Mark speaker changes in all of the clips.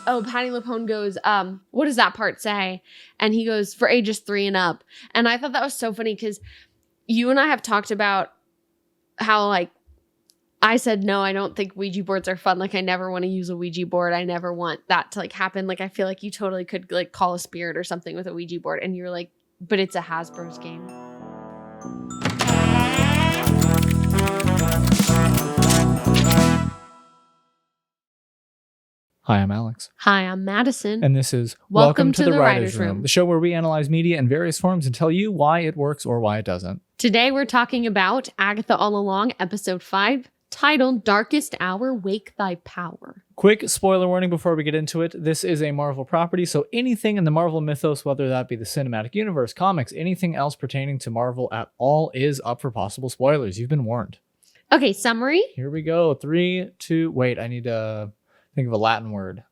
Speaker 1: Patty LuPone goes, what does that part say? And he goes, for ages 3 and up. And I thought that was so funny because you and I have talked about how, like, I said, no, I don't think Ouija boards are fun. Like, I never want to use a Ouija board. I never want that to, like, happen. Like, I feel like you totally could, like, call a spirit or something with a Ouija board. And you're like, but it's a Hasbro's game.
Speaker 2: Hi, I'm Alex.
Speaker 1: Hi, I'm Madison.
Speaker 2: And this is
Speaker 1: Welcome to the Writer's Room,
Speaker 2: the show where we analyze media in various forms and tell you why it works or why it doesn't.
Speaker 1: Today we're talking about Agatha All Along, episode 5, titled Darkest Hour, Wake Thy Power.
Speaker 2: Quick spoiler warning before we get into it. This is a Marvel property, so anything in the Marvel mythos, whether that be the cinematic universe, comics, anything else pertaining to Marvel at all is up for possible spoilers. You've been warned.
Speaker 1: Okay, summary.
Speaker 2: Here we go. 3, 2, wait, I need to think of a Latin word.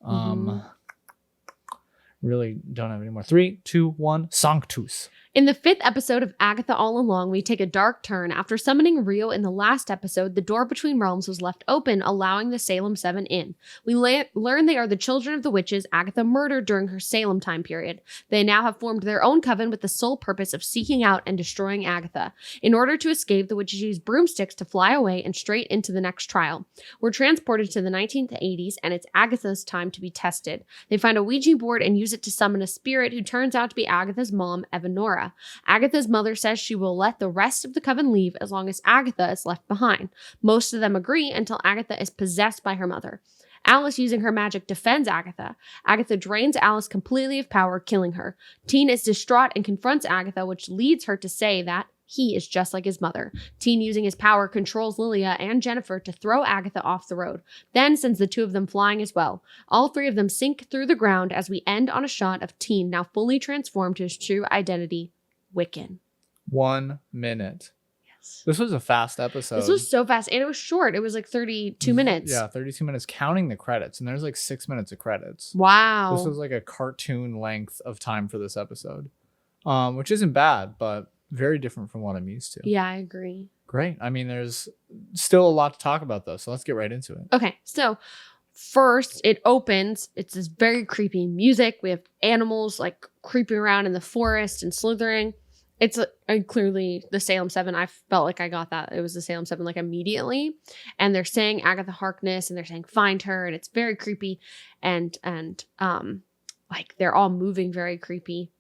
Speaker 2: Really don't have any more. 3, 2, 1, Sanctus.
Speaker 1: In the 5th episode of Agatha All Along, we take a dark turn. After summoning Rio in the last episode, the door between realms was left open, allowing the Salem 7 in. We learn they are the children of the witches Agatha murdered during her Salem time period. They now have formed their own coven with the sole purpose of seeking out and destroying Agatha. In order to escape, the witches use broomsticks to fly away and straight into the next trial. We're transported to the 1980s, and it's Agatha's time to be tested. They find a Ouija board and use it to summon a spirit who turns out to be Agatha's mom, Evanora. Agatha's mother says she will let the rest of the coven leave as long as Agatha is left behind. Most of them agree until Agatha is possessed by her mother. Alice, using her magic, defends Agatha. Agatha drains Alice completely of power, killing her. Teen is distraught and confronts Agatha, which leads her to say that he is just like his mother. Teen, using his power, controls Lilia and Jennifer to throw Agatha off the road, then sends the 2 of them flying as well. All 3 of them sink through the ground as we end on a shot of Teen, now fully transformed to his true identity, Wiccan.
Speaker 2: 1 minute.
Speaker 1: Yes.
Speaker 2: This was a fast episode.
Speaker 1: This was so fast, and it was short. It was like 32 minutes.
Speaker 2: Yeah, 32 minutes counting the credits, and there's like 6 minutes of credits.
Speaker 1: Wow.
Speaker 2: This was like a cartoon length of time for this episode, which isn't bad, but very different from what I'm used to.
Speaker 1: Yeah, I agree.
Speaker 2: Great. I mean, there's still a lot to talk about, though, so let's get right into it.
Speaker 1: Okay, so first it opens. It's this very creepy music. We have animals like creeping around in the forest and slithering. It's clearly the Salem 7. I felt like I got that. It was the Salem 7 like immediately. And they're saying Agatha Harkness and they're saying find her. And it's very creepy. And like they're all moving very creepy.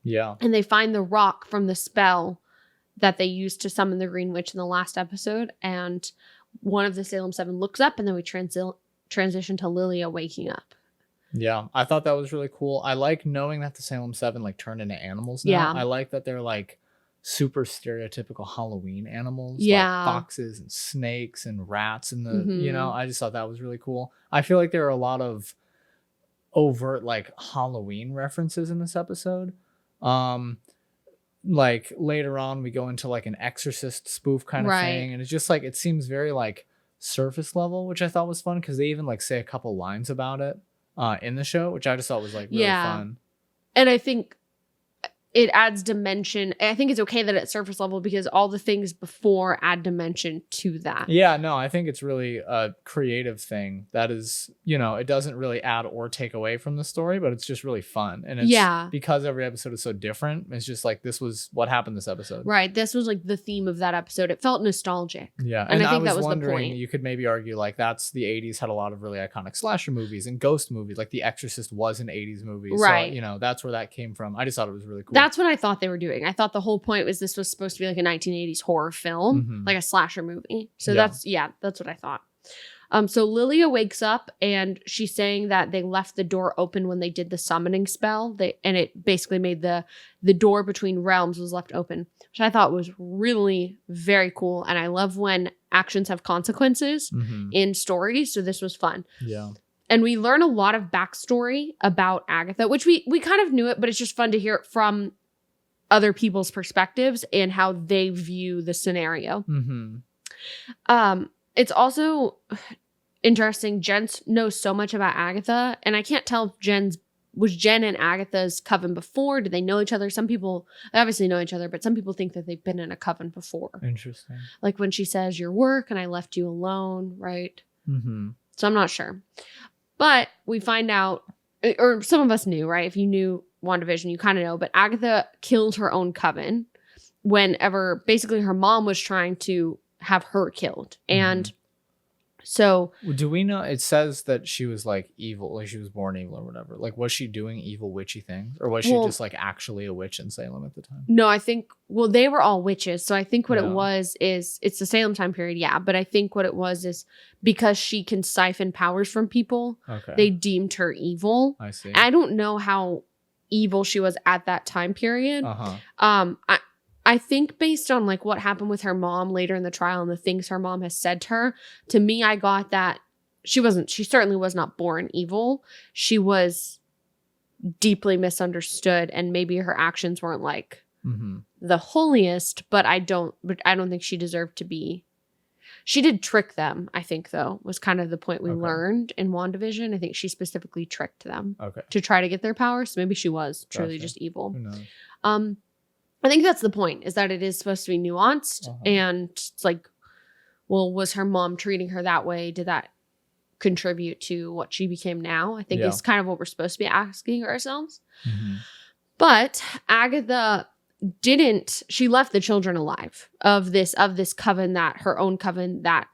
Speaker 2: Yeah.
Speaker 1: And they find the rock from the spell that they used to summon the Green Witch in the last episode. And one of the Salem 7 looks up and then we transition to Lilia waking up.
Speaker 2: Yeah, I thought that was really cool. I like knowing that the Salem 7 like turn into animals now.
Speaker 1: Yeah.
Speaker 2: I like that they're like super stereotypical Halloween animals.
Speaker 1: Yeah.
Speaker 2: Like foxes and snakes and rats and the, I just thought that was really cool. I feel like there are a lot of overt like Halloween references in this episode. Like later on we go into like an Exorcist spoof kind of thing. And it's just like, it seems very like surface level, which I thought was fun because they even like say a couple lines about it in the show, which I just thought was like really fun.
Speaker 1: And I think it adds dimension. I think it's okay that it's surface level because all the things before add dimension to that.
Speaker 2: Yeah, no, I think it's really a creative thing that is, it doesn't really add or take away from the story, but it's just really fun. And it's because every episode is so different. It's just like, this was what happened this episode.
Speaker 1: Right. This was like the theme of that episode. It felt nostalgic.
Speaker 2: Yeah.
Speaker 1: And I think that was the point.
Speaker 2: You could maybe argue like that's the 80s had a lot of really iconic slasher movies and ghost movies. Like The Exorcist was an 80s movie.
Speaker 1: Right.
Speaker 2: So, that's where that came from. I just thought it was really cool.
Speaker 1: That's what I thought they were doing. I thought the whole point was this was supposed to be like a 1980s horror film, like a slasher movie. So that's what I thought. So Lilia wakes up and she's saying that they left the door open when they did the summoning spell. And it basically made the door between realms was left open, which I thought was really very cool. And I love when actions have consequences in stories. So this was fun.
Speaker 2: Yeah.
Speaker 1: And we learn a lot of backstory about Agatha, which we kind of knew it, but it's just fun to hear it from other people's perspectives and how they view the scenario. It's also interesting. Jen knows so much about Agatha, and I can't tell if was Jen and Agatha's coven before? Did they know each other? Some people obviously know each other, but some people think that they've been in a coven before.
Speaker 2: Interesting.
Speaker 1: Like when she says your work and I left you alone, right? So I'm not sure. But we find out, or some of us knew, right? If you knew WandaVision, you kind of know. But Agatha killed her own coven whenever basically her mom was trying to have her killed. And so
Speaker 2: do we know, it says that she was like evil, like she was born evil or whatever. Like, was she doing evil witchy things, or was she just like actually a witch in Salem at the time?
Speaker 1: No, I think, well, they were all witches. So I think what it was is, it's the Salem time period, yeah. But I think what it was is because she can siphon powers from people, they deemed her evil.
Speaker 2: I see.
Speaker 1: I don't know how evil she was at that time period. I think based on like what happened with her mom later in the trial and the things her mom has said to her, to me, I got that she certainly was not born evil. She was deeply misunderstood, and maybe her actions weren't like the holiest, but I don't think she deserved to be. She did trick them, I think, though, was kind of the point we learned in WandaVision. I think she specifically tricked them to try to get their powers. So maybe she was truly just evil.
Speaker 2: Who knows?
Speaker 1: I think that's the point, is that it is supposed to be nuanced. And it's like, well, was her mom treating her that way? Did that contribute to what she became now? I think is kind of what we're supposed to be asking ourselves. But Agatha didn't, she left the children alive of this coven, that her own coven, that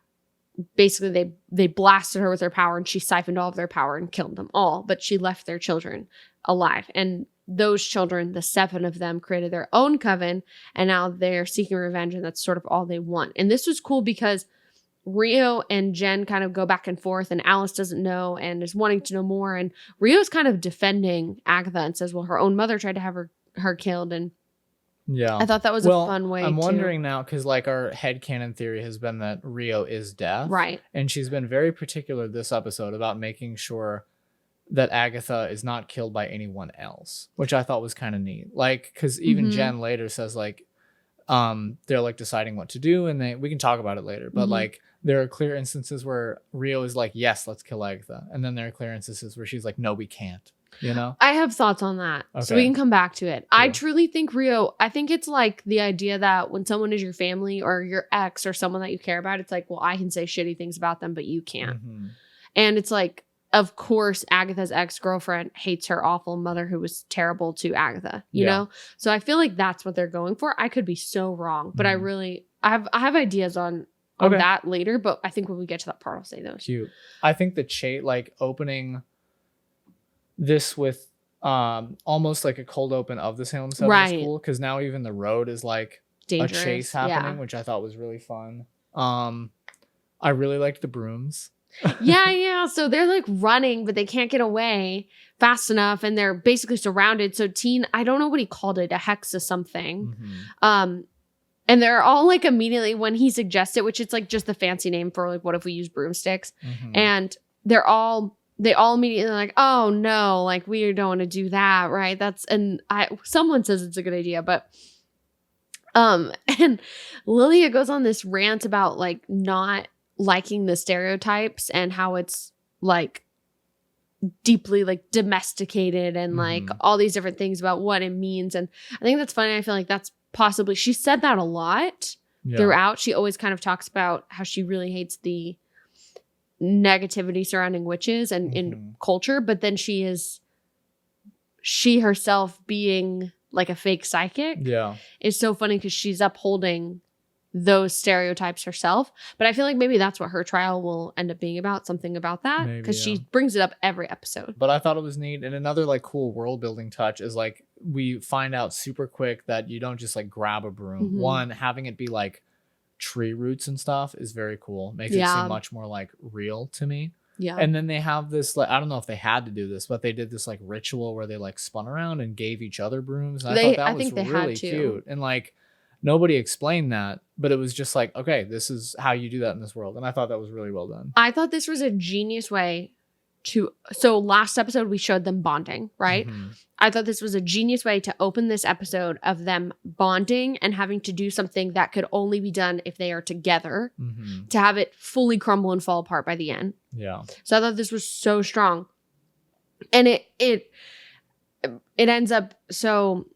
Speaker 1: basically they blasted her with their power, and she siphoned all of their power and killed them all. But she left their children alive. And those children, the 7 of them, created their own coven, and now they're seeking revenge, and that's sort of all they want. And this was cool because Rio and Jen kind of go back and forth, and Alice doesn't know and is wanting to know more. And Rio's kind of defending Agatha and says, well, her own mother tried to have her killed. And I thought that was a fun way.
Speaker 2: I'm wondering now, because like our headcanon theory has been that Rio is deaf.
Speaker 1: Right.
Speaker 2: And she's been very particular this episode about making sure that Agatha is not killed by anyone else, which I thought was kind of neat. Like, because even Jen later says like, they're like deciding what to do, and we can talk about it later, but like there are clear instances where Rio is like, yes, let's kill Agatha. And then there are clear instances where she's like, no, we can't, you know?
Speaker 1: I have thoughts on that. So we can come back to it. Cool. I truly think Rio, I think it's like the idea that when someone is your family or your ex or someone that you care about, it's like, well, I can say shitty things about them, but you can't. And it's like, of course, Agatha's ex-girlfriend hates her awful mother who was terrible to Agatha, you know? So I feel like that's what they're going for. I could be so wrong, but I have ideas on that later, but I think when we get to that part, I'll say those.
Speaker 2: Cute. I think the like opening this with almost like a cold open of the Salem 7 is cool, because now even the road is like dangerous. A chase happening, which I thought was really fun. I really liked the brooms.
Speaker 1: yeah. So they're like running, but they can't get away fast enough, and they're basically surrounded. So I don't know what he called it, a hex or something. And they're all like immediately when he suggested, which it's like just the fancy name for like, what if we use broomsticks? And they all immediately like, oh no, like we don't want to do that, right? Someone says it's a good idea, but and Lilia goes on this rant about like not liking the stereotypes and how it's like deeply like domesticated and like all these different things about what it means. And I think that's funny. I feel like that's possibly, she said that a lot throughout. She always kind of talks about how she really hates the negativity surrounding witches and in culture, but then she herself being like a fake psychic is so funny because she's upholding those stereotypes herself. But I feel like maybe that's what her trial will end up being about, something about that, because she brings it up every episode.
Speaker 2: But I thought it was neat. And another like cool world building touch is like we find out super quick that you don't just like grab a broom. One, having it be like tree roots and stuff is very cool. Makes it seem much more like real to me. And then they have this like, I don't know if they had to do this, but they did this like ritual where they like spun around and gave each other brooms. And I thought that was really cute. And like nobody explained that, but it was just like, okay, this is how you do that in this world. And I thought that was really well done.
Speaker 1: I thought this was a genius way so last episode we showed them bonding, right? I thought this was a genius way to open this episode of them bonding and having to do something that could only be done if they are together, to have it fully crumble and fall apart by the end. So I thought this was so strong. And it ends up, so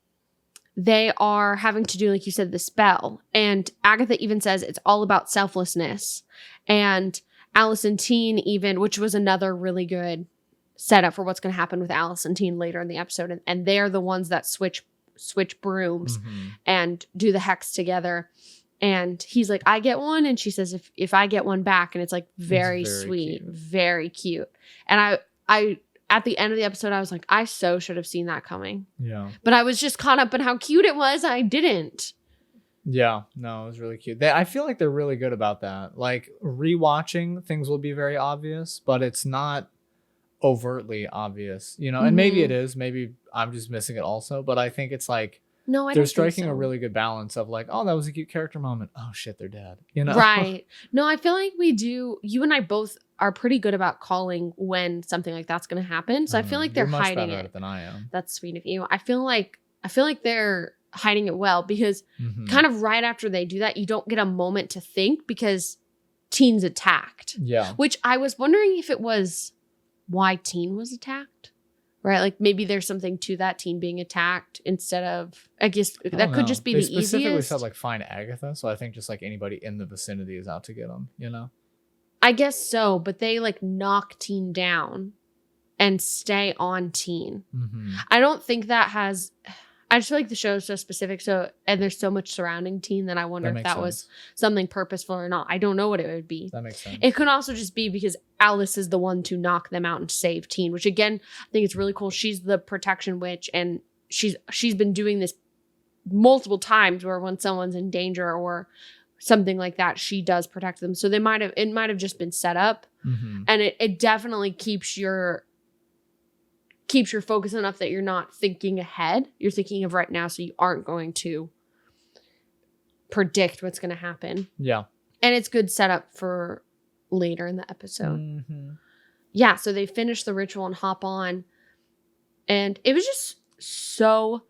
Speaker 1: they are having to do, like you said, the spell. And Agatha even says it's all about selflessness. And Allison Teen even, which was another really good setup for what's going to happen with Alice and Teen later in the episode. And they're the ones that switch brooms and do the hex together. And he's like, I get one. And she says, if I get one back. And it's like very sweet, cute. Very cute. And I at the end of the episode, I was like, I so should have seen that coming.
Speaker 2: Yeah.
Speaker 1: But I was just caught up in how cute it was. I didn't.
Speaker 2: Yeah, no, it was really cute. I feel like they're really good about that. Like rewatching things will be very obvious, but it's not overtly obvious, you know. And maybe it is. Maybe I'm just missing it also. But I think it's like they're striking a really good balance of like, oh, that was a cute character moment. Oh shit, they're dead. You know,
Speaker 1: right? No, I feel like we do. You and I both are pretty good about calling when something like that's going to happen. So I feel like they're
Speaker 2: much
Speaker 1: hiding
Speaker 2: better
Speaker 1: it.
Speaker 2: Than I am.
Speaker 1: That's sweet of you. I feel like they're hiding it well because kind of right after they do that, you don't get a moment to think because Teen's attacked.
Speaker 2: Yeah.
Speaker 1: Which I was wondering if it was why Teen was attacked, right? Like maybe there's something to that, Teen being attacked instead of, I guess that could just be the easiest. They specifically
Speaker 2: said like find Agatha. So I think just like anybody in the vicinity is out to get them, you know?
Speaker 1: I guess so, but they like knock Teen down and stay on Teen. I don't think that has... I just feel like the show is so specific, and there's so much surrounding Teen that I wonder if that was something purposeful or not. I don't know what it would be.
Speaker 2: That makes sense.
Speaker 1: It could also just be because Alice is the one to knock them out and save Teen, which again, I think it's really cool. She's the protection witch, and she's been doing this multiple times where when someone's in danger or something like that, she does protect them. So it might have just been set up, and it definitely keeps your focus enough that you're not thinking ahead. You're thinking of right now, so you aren't going to predict what's going to happen.
Speaker 2: Yeah.
Speaker 1: And it's good setup for later in the episode. Yeah, so they finish the ritual and hop on. And it was just so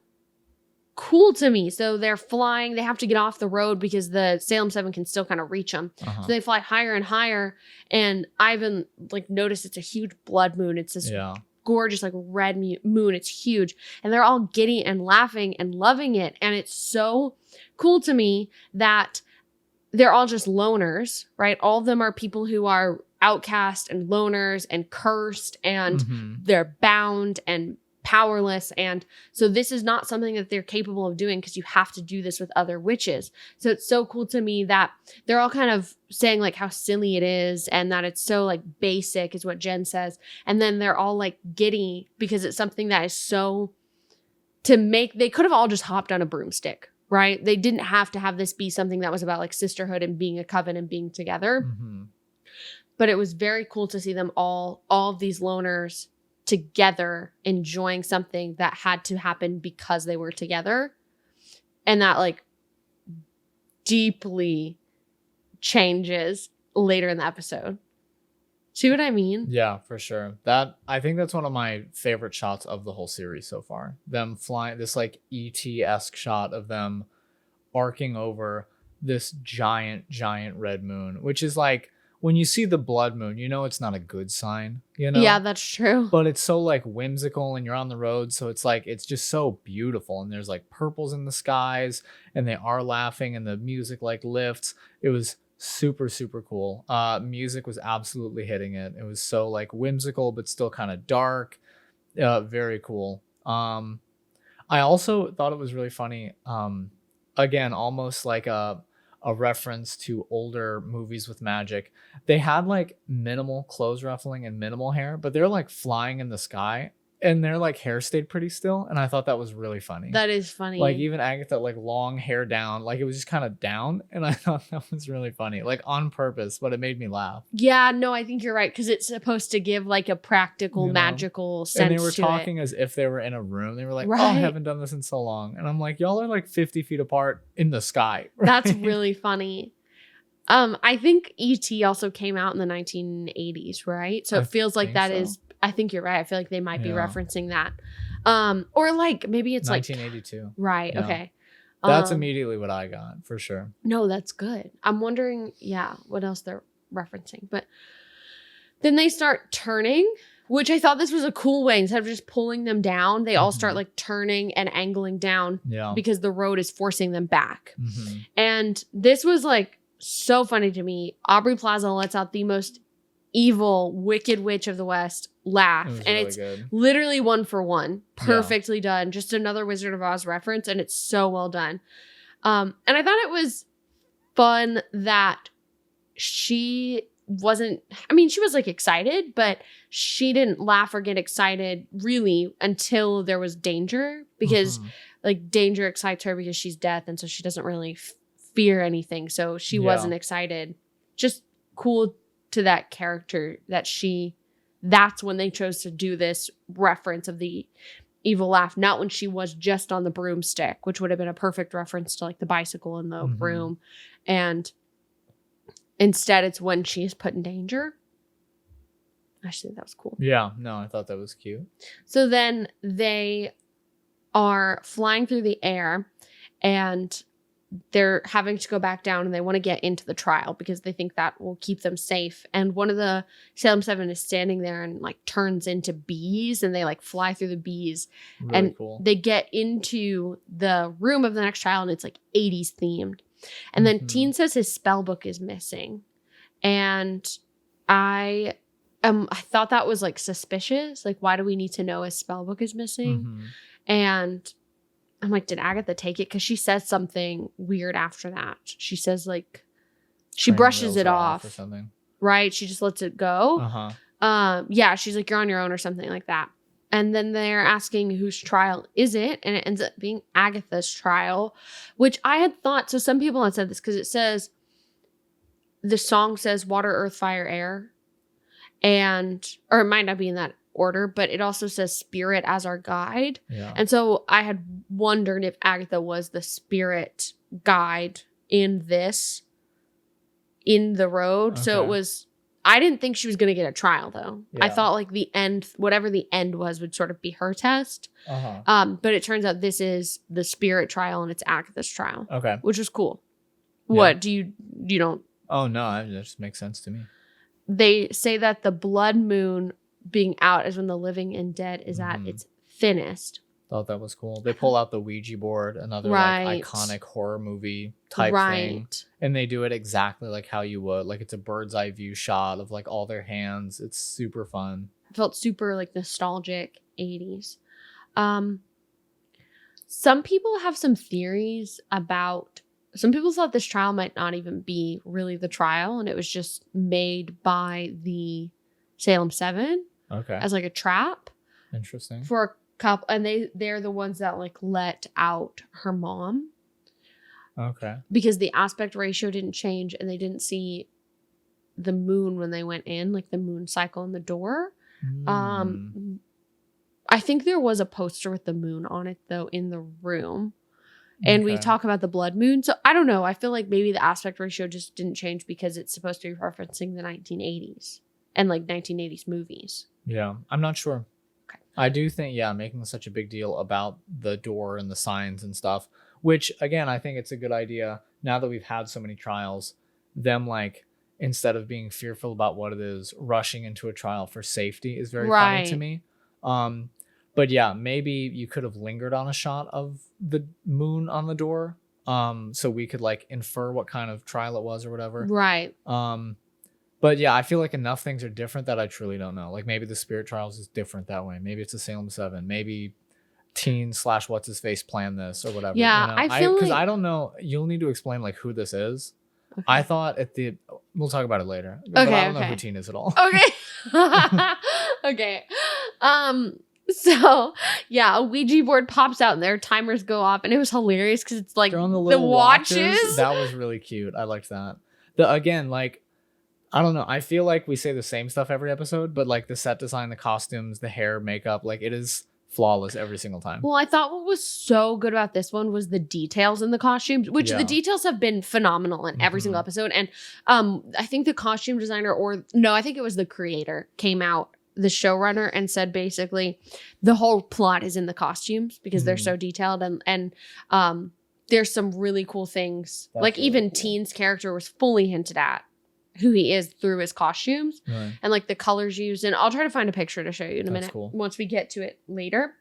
Speaker 1: cool to me. So they're flying. They have to get off the road because the Salem 7 can still kind of reach them. So they fly higher and higher. And Ivan like noticed it's a huge blood moon. It's this gorgeous like red moon. It's huge, and they're all giddy and laughing and loving it. And it's so cool to me that they're all just loners, right? All of them are people who are outcast and loners and cursed, and they're bound and powerless. And so this is not something that they're capable of doing because you have to do this with other witches. So it's so cool to me that they're all kind of saying like how silly it is and that it's so like basic is what Jen says. And then they're all like giddy because it's something that is so they could have all just hopped on a broomstick, right? They didn't have to have this be something that was about like sisterhood and being a coven and being together. But it was very cool to see them all of these loners together enjoying something that had to happen because they were together, and that like deeply changes later in the episode. See what I mean? Yeah,
Speaker 2: for sure. I think that's one of my favorite shots of the whole series so far. Them flying, this like ET-esque shot of them arcing over this giant red moon, which is like, when you see the blood moon, you know it's not a good sign, you know?
Speaker 1: Yeah, that's true.
Speaker 2: But it's so like whimsical and you're on the road, so it's like it's just so beautiful, and there's like purples in the skies and they are laughing and the music like lifts. It was super cool. Music was absolutely hitting it. It was so like whimsical but still kind of dark. Very cool. I also thought it was really funny. Again, almost like a reference to older movies with magic. They had like minimal clothes ruffling and minimal hair, but they're like flying in the sky and their like hair stayed pretty still. And I thought that was really funny.
Speaker 1: That is funny.
Speaker 2: Like even Agatha, like long hair down, like it was just kind of down. And I thought that was really funny, like on purpose, but it made me laugh.
Speaker 1: Yeah, no, I think you're right. Cause it's supposed to give like a practical, magical sense.
Speaker 2: And they were talking as if they were in a room. They were like, oh, I haven't done this in so long. And I'm like, y'all are like 50 feet apart in the sky. Right?
Speaker 1: That's really funny. I think E.T. also came out in the 1980s, right? So it feels like that is, I think you're right. I feel like they might be referencing that. Or like maybe it's
Speaker 2: 1982.
Speaker 1: Like right. Yeah. Okay.
Speaker 2: That's immediately what I got for sure.
Speaker 1: No, that's good. I'm wondering, what else they're referencing. But then they start turning, which I thought this was a cool way. Instead of just pulling them down, they all start like turning and angling down because the road is forcing them back. And this was like so funny to me. Aubrey Plaza lets out the most evil, wicked witch of the West laugh.
Speaker 2: It was
Speaker 1: And
Speaker 2: really
Speaker 1: it's
Speaker 2: good.
Speaker 1: literally 1-for-1. Perfectly done. Just another Wizard of Oz reference, and it's so well done. And I thought it was fun that she wasn't, I mean, she was like excited, but she didn't laugh or get excited really until there was danger, because like danger excites her because she's death, and so she doesn't really fear anything. So she wasn't excited. Just cool to that character that that's when they chose to do this reference of the evil laugh, not when she was just on the broomstick, which would have been a perfect reference to like the bicycle and the broom. And instead it's when she's put in danger. I just think that was cool.
Speaker 2: Yeah, no, I thought that was cute.
Speaker 1: So then they are flying through the air, and they're having to go back down, and they want to get into the trial because they think that will keep them safe. And one of the Salem 7 is standing there and like turns into bees, and they like fly through the bees.
Speaker 2: Really
Speaker 1: and
Speaker 2: cool.
Speaker 1: They get into the room of the next trial, and it's like 80s themed. And then Teen says his spell book is missing. And I thought that was like suspicious. Like, why do we need to know his spell book is missing? And I'm like, did Agatha take it? Because she says something weird after that. She says like, she brushes it off
Speaker 2: or something.
Speaker 1: Right? She just lets it go. Yeah, she's like, you're on your own or something like that. And then they're asking whose trial is it? And it ends up being Agatha's trial, which I had thought. So some people had said this because it says, the song says water, earth, fire, air. Or it might not be in that order, but it also says spirit as our guide.
Speaker 2: Yeah.
Speaker 1: And so I had wondered if Agatha was the spirit guide in the road. Okay. So it was, I didn't think she was going to get a trial though. Yeah. I thought like the end, whatever the end was, would sort of be her test. But it turns out this is the spirit trial, and it's Agatha's trial. Okay. Which was cool. Yeah. What you don't?
Speaker 2: Oh no, that just makes sense to me.
Speaker 1: They say that the blood moon being out is when the living and dead is at its thinnest.
Speaker 2: Thought that was cool. They pull out the Ouija board, another like iconic horror movie type thing, and they do it exactly like how you would. Like it's a bird's eye view shot of like all their hands. It's super fun.
Speaker 1: It felt super like nostalgic 80s. Some people have some theories about. Some people thought this trial might not even be really the trial, and it was just made by the Salem 7 as like a trap.
Speaker 2: Interesting.
Speaker 1: For a couple, and they're the ones that like let out her mom. Okay. Because the aspect ratio didn't change, and they didn't see the moon when they went in, like the moon cycle in the door. I think there was a poster with the moon on it though in the room. And we talk about the blood moon. So I don't know. I feel like maybe the aspect ratio just didn't change because it's supposed to be referencing the 1980s and like 1980s movies.
Speaker 2: Yeah, I'm not sure. Okay. I do think, making such a big deal about the door and the signs and stuff, which again, I think it's a good idea now that we've had so many trials, them like, instead of being fearful about what it is, rushing into a trial for safety is very funny to me. But yeah, maybe you could have lingered on a shot of the moon on the door, so we could like infer what kind of trial it was or whatever. Right. But yeah, I feel like enough things are different that I truly don't know. Like maybe the spirit trials is different that way. Maybe it's a Salem 7. Maybe Teen / what's his face planned this or whatever.
Speaker 1: Yeah,
Speaker 2: you know?
Speaker 1: I feel
Speaker 2: because I don't know. You'll need to explain like who this is. Okay. I thought we'll talk about it later. Okay, but I don't know who Teen is at all.
Speaker 1: Okay. Okay. So yeah, a Ouija board pops out and their timers go off, and it was hilarious because it's like
Speaker 2: they're on the little watches. That was really cute. I liked that. Again, like I don't know. I feel like we say the same stuff every episode, but like the set design, the costumes, the hair, makeup, like it is flawless every single time.
Speaker 1: Well, I thought what was so good about this one was the details in the costumes, which the details have been phenomenal in every single episode. And I think the costume designer I think it was the creator came out, the showrunner, and said basically the whole plot is in the costumes because they're so detailed, and there's some really cool things. That's like really even cool. Teen's character was fully hinted at who he is through his costumes and like the colors used. And I'll try to find a picture to show you in a minute once we get to it later.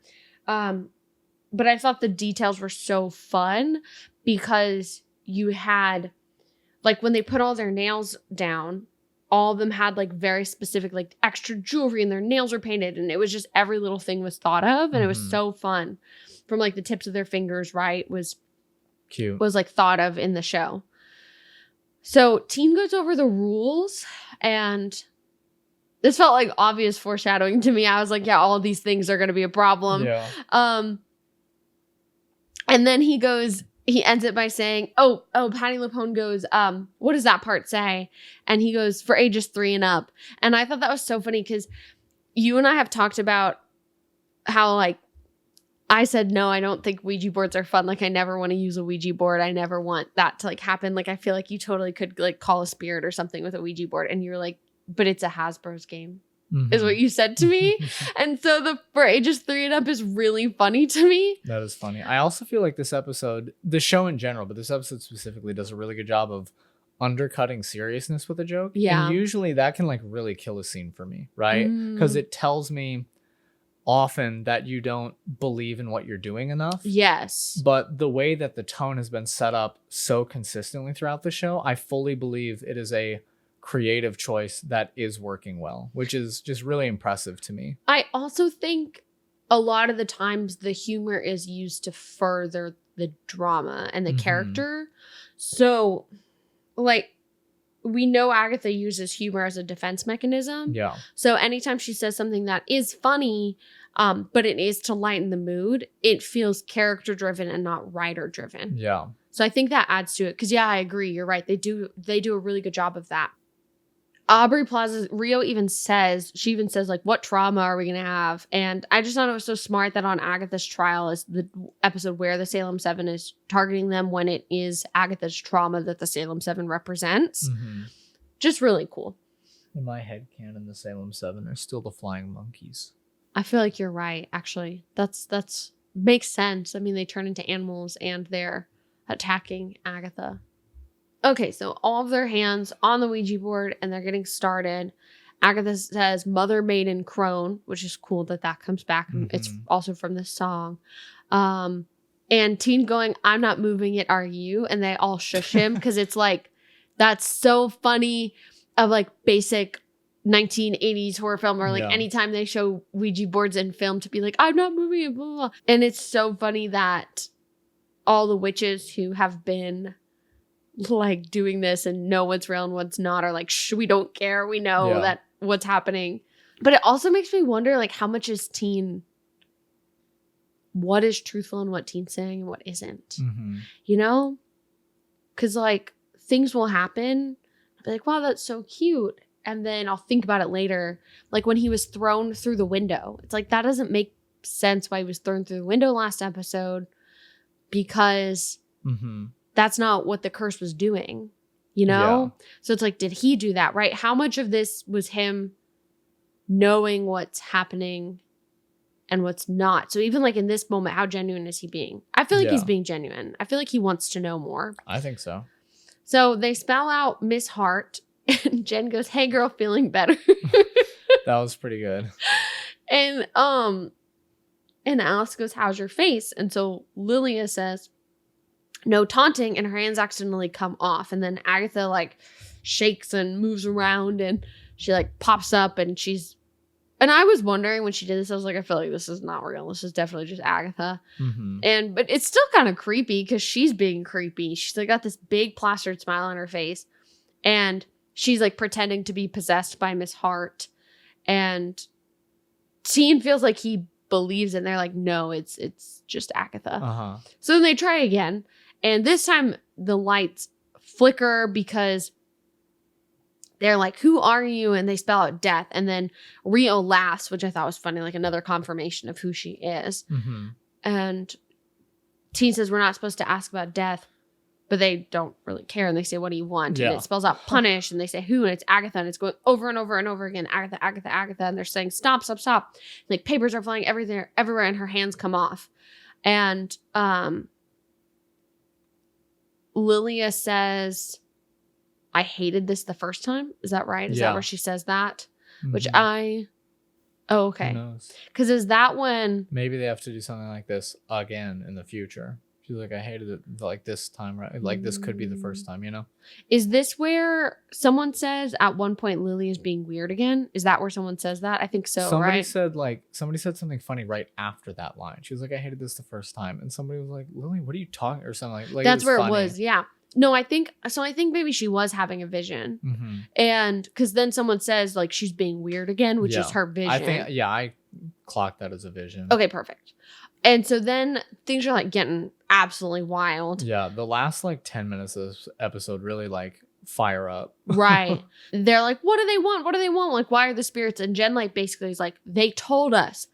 Speaker 1: But I thought the details were so fun because you had like when they put all their nails down all of them had like very specific like extra jewelry and their nails were painted, and it was just every little thing was thought of, and it was so fun. From like the tips of their fingers, right, was
Speaker 2: cute,
Speaker 1: was like thought of in the show. So Teen goes over the rules, and this felt like obvious foreshadowing to me. I was like, yeah, all of these things are going to be a problem.
Speaker 2: Yeah.
Speaker 1: And then he ends it by saying, oh, Patty LuPone goes, what does that part say? And he goes, for ages 3 and up. And I thought that was so funny because you and I have talked about how like, I said, no, I don't think Ouija boards are fun. Like, I never want to use a Ouija board. I never want that to like happen. Like, I feel like you totally could like call a spirit or something with a Ouija board. And you're like, but it's a Hasbro's game, is what you said to me. And so the for ages 3 and up is really funny to me.
Speaker 2: That is funny. I also feel like this episode, the show in general, but this episode specifically does a really good job of undercutting seriousness with a joke.
Speaker 1: Yeah.
Speaker 2: And usually that can like really kill a scene for me, right? Because it tells me often that you don't believe in what you're doing enough.
Speaker 1: Yes.
Speaker 2: But the way that the tone has been set up so consistently throughout the show, I fully believe it is a creative choice that is working well, which is just really impressive to me.
Speaker 1: I also think a lot of the times the humor is used to further the drama and the character. So, like, we know Agatha uses humor as a defense mechanism.
Speaker 2: Yeah.
Speaker 1: So anytime she says something that is funny, but it is to lighten the mood, it feels character driven and not writer driven.
Speaker 2: Yeah.
Speaker 1: So I think that adds to it. Because yeah, I agree. You're right. They do a really good job of that. Aubrey Plaza, Rio even says, like, what trauma are we going to have? And I just thought it was so smart that on Agatha's trial is the episode where the Salem 7 is targeting them when it is Agatha's trauma that the Salem 7 represents. Just really cool.
Speaker 2: In my headcanon, the Salem 7 are still the flying monkeys.
Speaker 1: I feel like you're right, actually. That's makes sense. I mean, they turn into animals and they're attacking Agatha. Okay, so all of their hands on the Ouija board and they're getting started. Agatha says Mother Maiden Crone, which is cool that comes back. It's also from this song. And Teen going, I'm not moving it, are you? And they all shush him because it's like, that's so funny of like basic 1980s horror film or like anytime they show Ouija boards in film to be like, I'm not moving it, blah, blah, blah. And it's so funny that all the witches who have been like doing this and know what's real and what's not are like, we don't care. We know that what's happening. But it also makes me wonder like how much is Teen, what is truthful and what Teen's saying and what isn't, you know? Because like things will happen. I'll be like, wow, that's so cute. And then I'll think about it later. Like when he was thrown through the window, it's like, that doesn't make sense why he was thrown through the window last episode because that's not what the curse was doing, you know? So it's like, did he do that, right? How much of this was him knowing what's happening and what's not? So even like in this moment, how genuine is he being? I feel like he's being genuine. I feel like he wants to know more.
Speaker 2: I think so.
Speaker 1: So they spell out Miss Hart and Jen goes, hey girl, feeling better.
Speaker 2: That was pretty good.
Speaker 1: And Alice goes, how's your face? And so Lilia says, no taunting, and her hands accidentally come off. And then Agatha like shakes and moves around and she like pops up and I was wondering when she did this, I was like, I feel like this is not real. This is definitely just Agatha. But it's still kind of creepy because she's being creepy. She's like got this big plastered smile on her face and she's like pretending to be possessed by Miss Hart. And Teen feels like he believes it and they're like, no, it's just Agatha. So then they try again. And this time the lights flicker because they're like, who are you? And they spell out death. And then Rio laughs, which I thought was funny, like another confirmation of who she is. And Teen says, we're not supposed to ask about death, but they don't really care. And they say, what do you want? And it spells out punish. And they say, who? And it's Agatha. And it's going over and over and over again. Agatha, Agatha, Agatha. And they're saying, stop, stop, stop. Like papers are flying everywhere, and her hands come off. And Lilia says, I hated this the first time. Is that right? Is that where she says that? Which okay.
Speaker 2: Who knows?
Speaker 1: Because is that when...
Speaker 2: Maybe they have to do something like this again in the future. She's like, I hated it like this time, right? Like this could be the first time, you know?
Speaker 1: Is this where someone says at one point Lily is being weird again? Is that where someone says that? I think so,
Speaker 2: Somebody
Speaker 1: right?
Speaker 2: somebody said something funny right after that line. She was like, I hated this the first time. And somebody was like, Lily, what are you talking? Or something like
Speaker 1: That's where
Speaker 2: funny.
Speaker 1: it was, yeah. No, I think maybe she was having a vision.
Speaker 2: Mm-hmm.
Speaker 1: And because then someone says like she's being weird again, which is her vision.
Speaker 2: I clocked that as a vision.
Speaker 1: Okay, perfect. And so then things are like getting absolutely wild.
Speaker 2: Yeah, the last like 10 minutes of this episode really like fire up.
Speaker 1: Right. They're like, what do they want? What do they want? Like, why are the spirits? And Jen like basically is like, they told us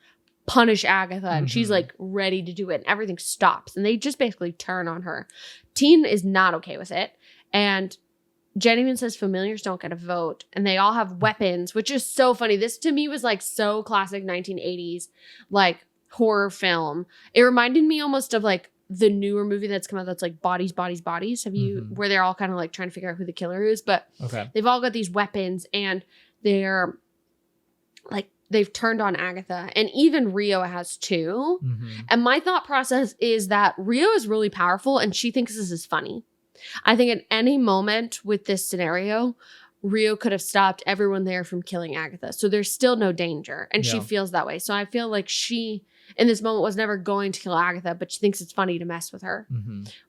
Speaker 1: punish Agatha, and she's like ready to do it, and everything stops, and they just basically turn on her. Teen is not okay with it, and Jen even says familiars don't get a vote, and they all have weapons, which is so funny. This to me was like so classic 1980s like horror film. It reminded me almost of like the newer movie that's come out that's like Bodies, Bodies, Bodies. Have you where they're all kind of like trying to figure out who the killer is, but they've all got these weapons, and they're like they've turned on Agatha, and even Rio has too. And my thought process is that Rio is really powerful and she thinks this is funny. I think at any moment with this scenario, Rio could have stopped everyone there from killing Agatha. So there's still no danger. And she feels that way. So I feel like she, in this moment, was never going to kill Agatha, but she thinks it's funny to mess with her.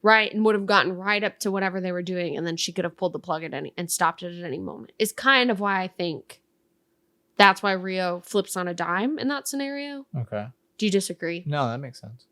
Speaker 1: Right? And would have gotten right up to whatever they were doing. And then she could have pulled the plug and stopped it at any moment. Is kind of why I think that's why Rio flips on a dime in that scenario.
Speaker 2: Okay.
Speaker 1: Do you disagree?
Speaker 2: No, that makes sense.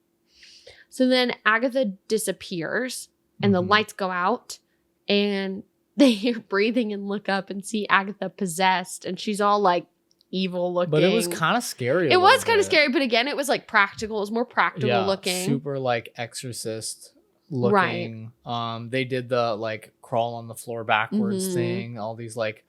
Speaker 1: So then Agatha disappears and the lights go out and they hear breathing and look up and see Agatha possessed, and she's all like evil looking.
Speaker 2: But it was kind of scary.
Speaker 1: It was kind of scary, but again, it was like practical. It was more practical looking.
Speaker 2: Super like Exorcist looking. Right. They did the like crawl on the floor backwards thing, all these like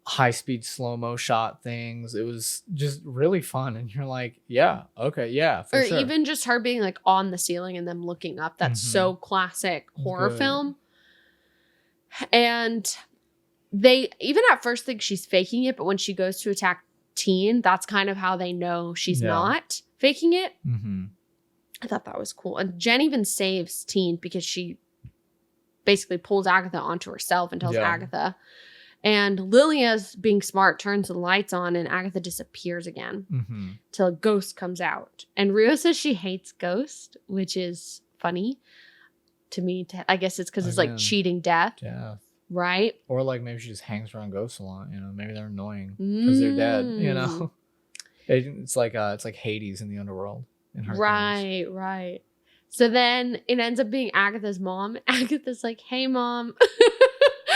Speaker 2: high-speed slow-mo shot things. It was just really fun, and you're like, yeah, okay, yeah, for sure. Or
Speaker 1: even just her being like on the ceiling and them looking up. That's so classic horror film. And they even at first think she's faking it, but when she goes to attack Teen, that's kind of how they know she's not faking it. I thought that was cool. And Jen even saves Teen because she basically pulls Agatha onto herself and tells Agatha. And Lilia's being smart turns the lights on, and Agatha disappears again till a ghost comes out. And Rio says she hates ghosts, which is funny to me. I guess it's because it's like cheating death. Yeah. Right?
Speaker 2: Or like maybe she just hangs around ghosts a lot. You know, maybe they're annoying because they're dead. You know, it's like Hades in the underworld. In her
Speaker 1: right. So then it ends up being Agatha's mom. Agatha's like, "Hey, mom."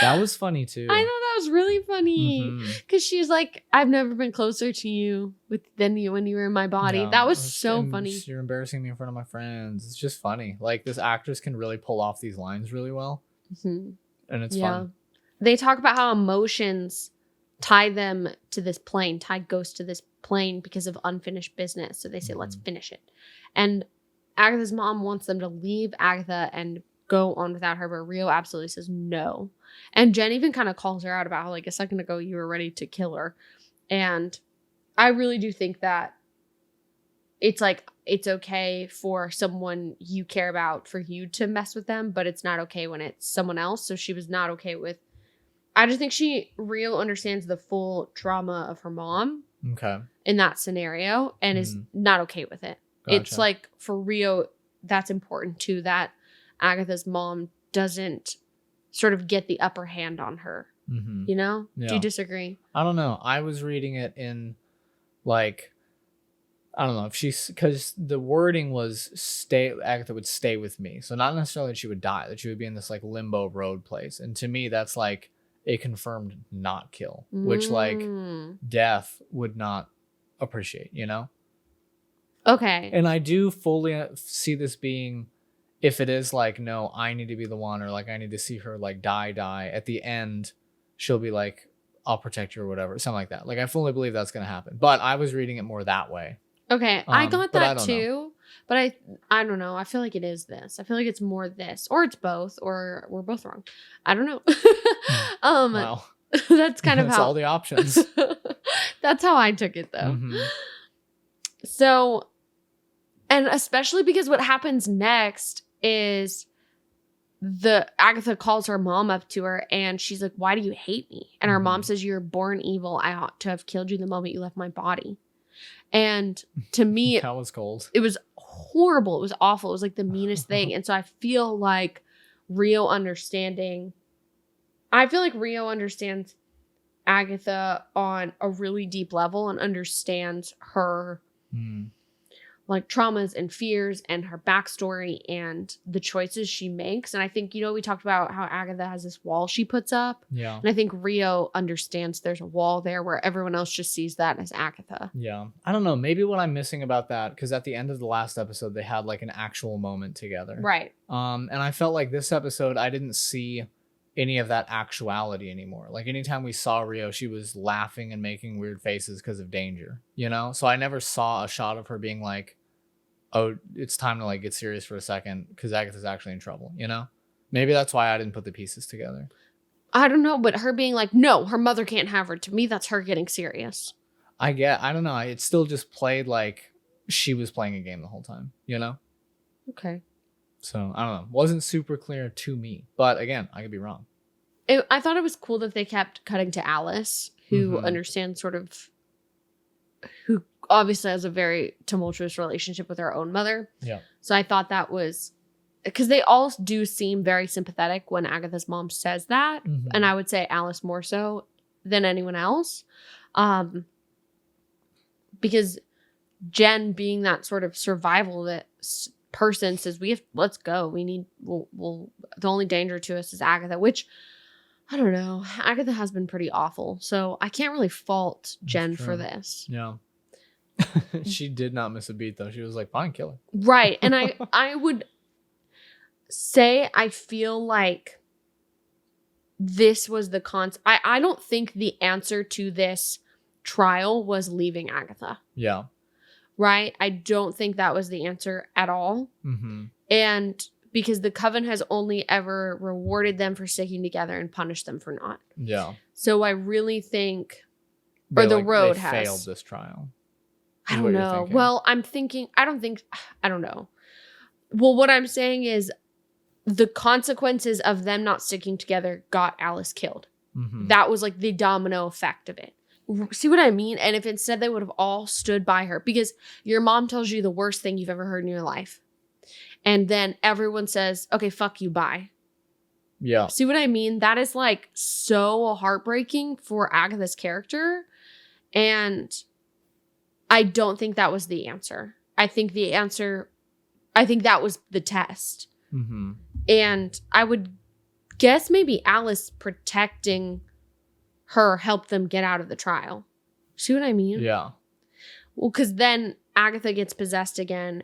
Speaker 2: That was funny too.
Speaker 1: I thought that was really funny because she's like, "I've never been closer to you than you when you were in my body." Yeah, that was so funny.
Speaker 2: You're embarrassing me in front of my friends. It's just funny. Like this actress can really pull off these lines really well, and it's fun.
Speaker 1: They talk about how emotions tie them to this plane, tie ghosts to this plane because of unfinished business. So they say, "Let's finish it." And Agatha's mom wants them to leave Agatha and go on without her, but Rio absolutely says no. And Jen even kind of calls her out about how like a second ago you were ready to kill her. And I really do think that it's like it's okay for someone you care about for you to mess with them, but it's not okay when it's someone else. So she was not okay with. I just think Rio understands the full trauma of her mom in that scenario and is not okay with it. Gotcha. It's like for Rio, that's important too, that Agatha's mom doesn't sort of get the upper hand on her. You know? Yeah. Do you disagree?
Speaker 2: I don't know. I was reading it in like, I don't know if because the wording was Agatha would stay with me. So not necessarily that she would die, that she would be in this like limbo road place. And to me, that's like a confirmed not kill, which like death would not appreciate, you know?
Speaker 1: Okay.
Speaker 2: And I do fully see this being, if it is like, no, I need to be the one, or like I need to see her like die, at the end, she'll be like, I'll protect you or whatever, something like that. Like I fully believe that's going to happen. But I was reading it more that way.
Speaker 1: Okay, I got that too. But I don't know. I feel like it is this. I feel like it's more this, or it's both, or we're both wrong. I don't know.
Speaker 2: Wow.
Speaker 1: That's kind of
Speaker 2: that's
Speaker 1: how
Speaker 2: all the options.
Speaker 1: That's how I took it though. So, and especially because what happens next is Agatha calls her mom up to her and she's like, why do you hate me? And her mom says, you're born evil. I ought to have killed you the moment you left my body. And to me,
Speaker 2: that was cold.
Speaker 1: It was horrible. It was awful. It was like the meanest thing. And so I feel like Rio understands Agatha on a really deep level and understands her like traumas and fears and her backstory and the choices she makes. And I think, we talked about how Agatha has this wall she puts up.
Speaker 2: Yeah.
Speaker 1: And I think Rio understands there's a wall there where everyone else just sees that as Agatha.
Speaker 2: Yeah. I don't know. Maybe what I'm missing about that, because at the end of the last episode, they had like an actual moment together.
Speaker 1: Right.
Speaker 2: And I felt like this episode, I didn't see any of that actuality anymore. Like anytime we saw Rio, she was laughing and making weird faces because of danger, So I never saw a shot of her being like, oh, it's time to like get serious for a second because Agatha's actually in trouble, Maybe that's why I didn't put the pieces together.
Speaker 1: I don't know, but her being like, no, her mother can't have her. To me, that's her getting serious.
Speaker 2: I don't know. It still just played like she was playing a game the whole time,
Speaker 1: Okay.
Speaker 2: So I don't know. Wasn't super clear to me, but again, I could be wrong.
Speaker 1: I thought it was cool that they kept cutting to Alice, who understands who obviously has a very tumultuous relationship with her own mother.
Speaker 2: Yeah.
Speaker 1: So I thought that was, because they all do seem very sympathetic when Agatha's mom says that. And I would say Alice more so than anyone else. Because Jen, being that sort of survival that person, says, let's go. The only danger to us is Agatha, which I don't know. Agatha has been pretty awful. So I can't really fault Jen for this.
Speaker 2: Yeah. She did not miss a beat though. She was like, fine, kill her.
Speaker 1: Right. And I would say I feel like this was the I don't think the answer to this trial was leaving Agatha.
Speaker 2: Yeah.
Speaker 1: Right? I don't think that was the answer at all. And because the coven has only ever rewarded them for sticking together and punished them for not.
Speaker 2: Yeah.
Speaker 1: So I really think, or the road has
Speaker 2: failed this trial.
Speaker 1: I don't know. Well, I don't know. Well, what I'm saying is the consequences of them not sticking together got Alice killed. That was like the domino effect of it. See what I mean? And if instead they would have all stood by her, because your mom tells you the worst thing you've ever heard in your life. And then everyone says, okay, fuck you, bye.
Speaker 2: Yeah.
Speaker 1: See what I mean? That is like so heartbreaking for Agatha's character. And I don't think that was the answer. I think that was the test. And I would guess maybe Alice protecting her helped them get out of the trial. See what I mean?
Speaker 2: Yeah.
Speaker 1: Well, because then Agatha gets possessed again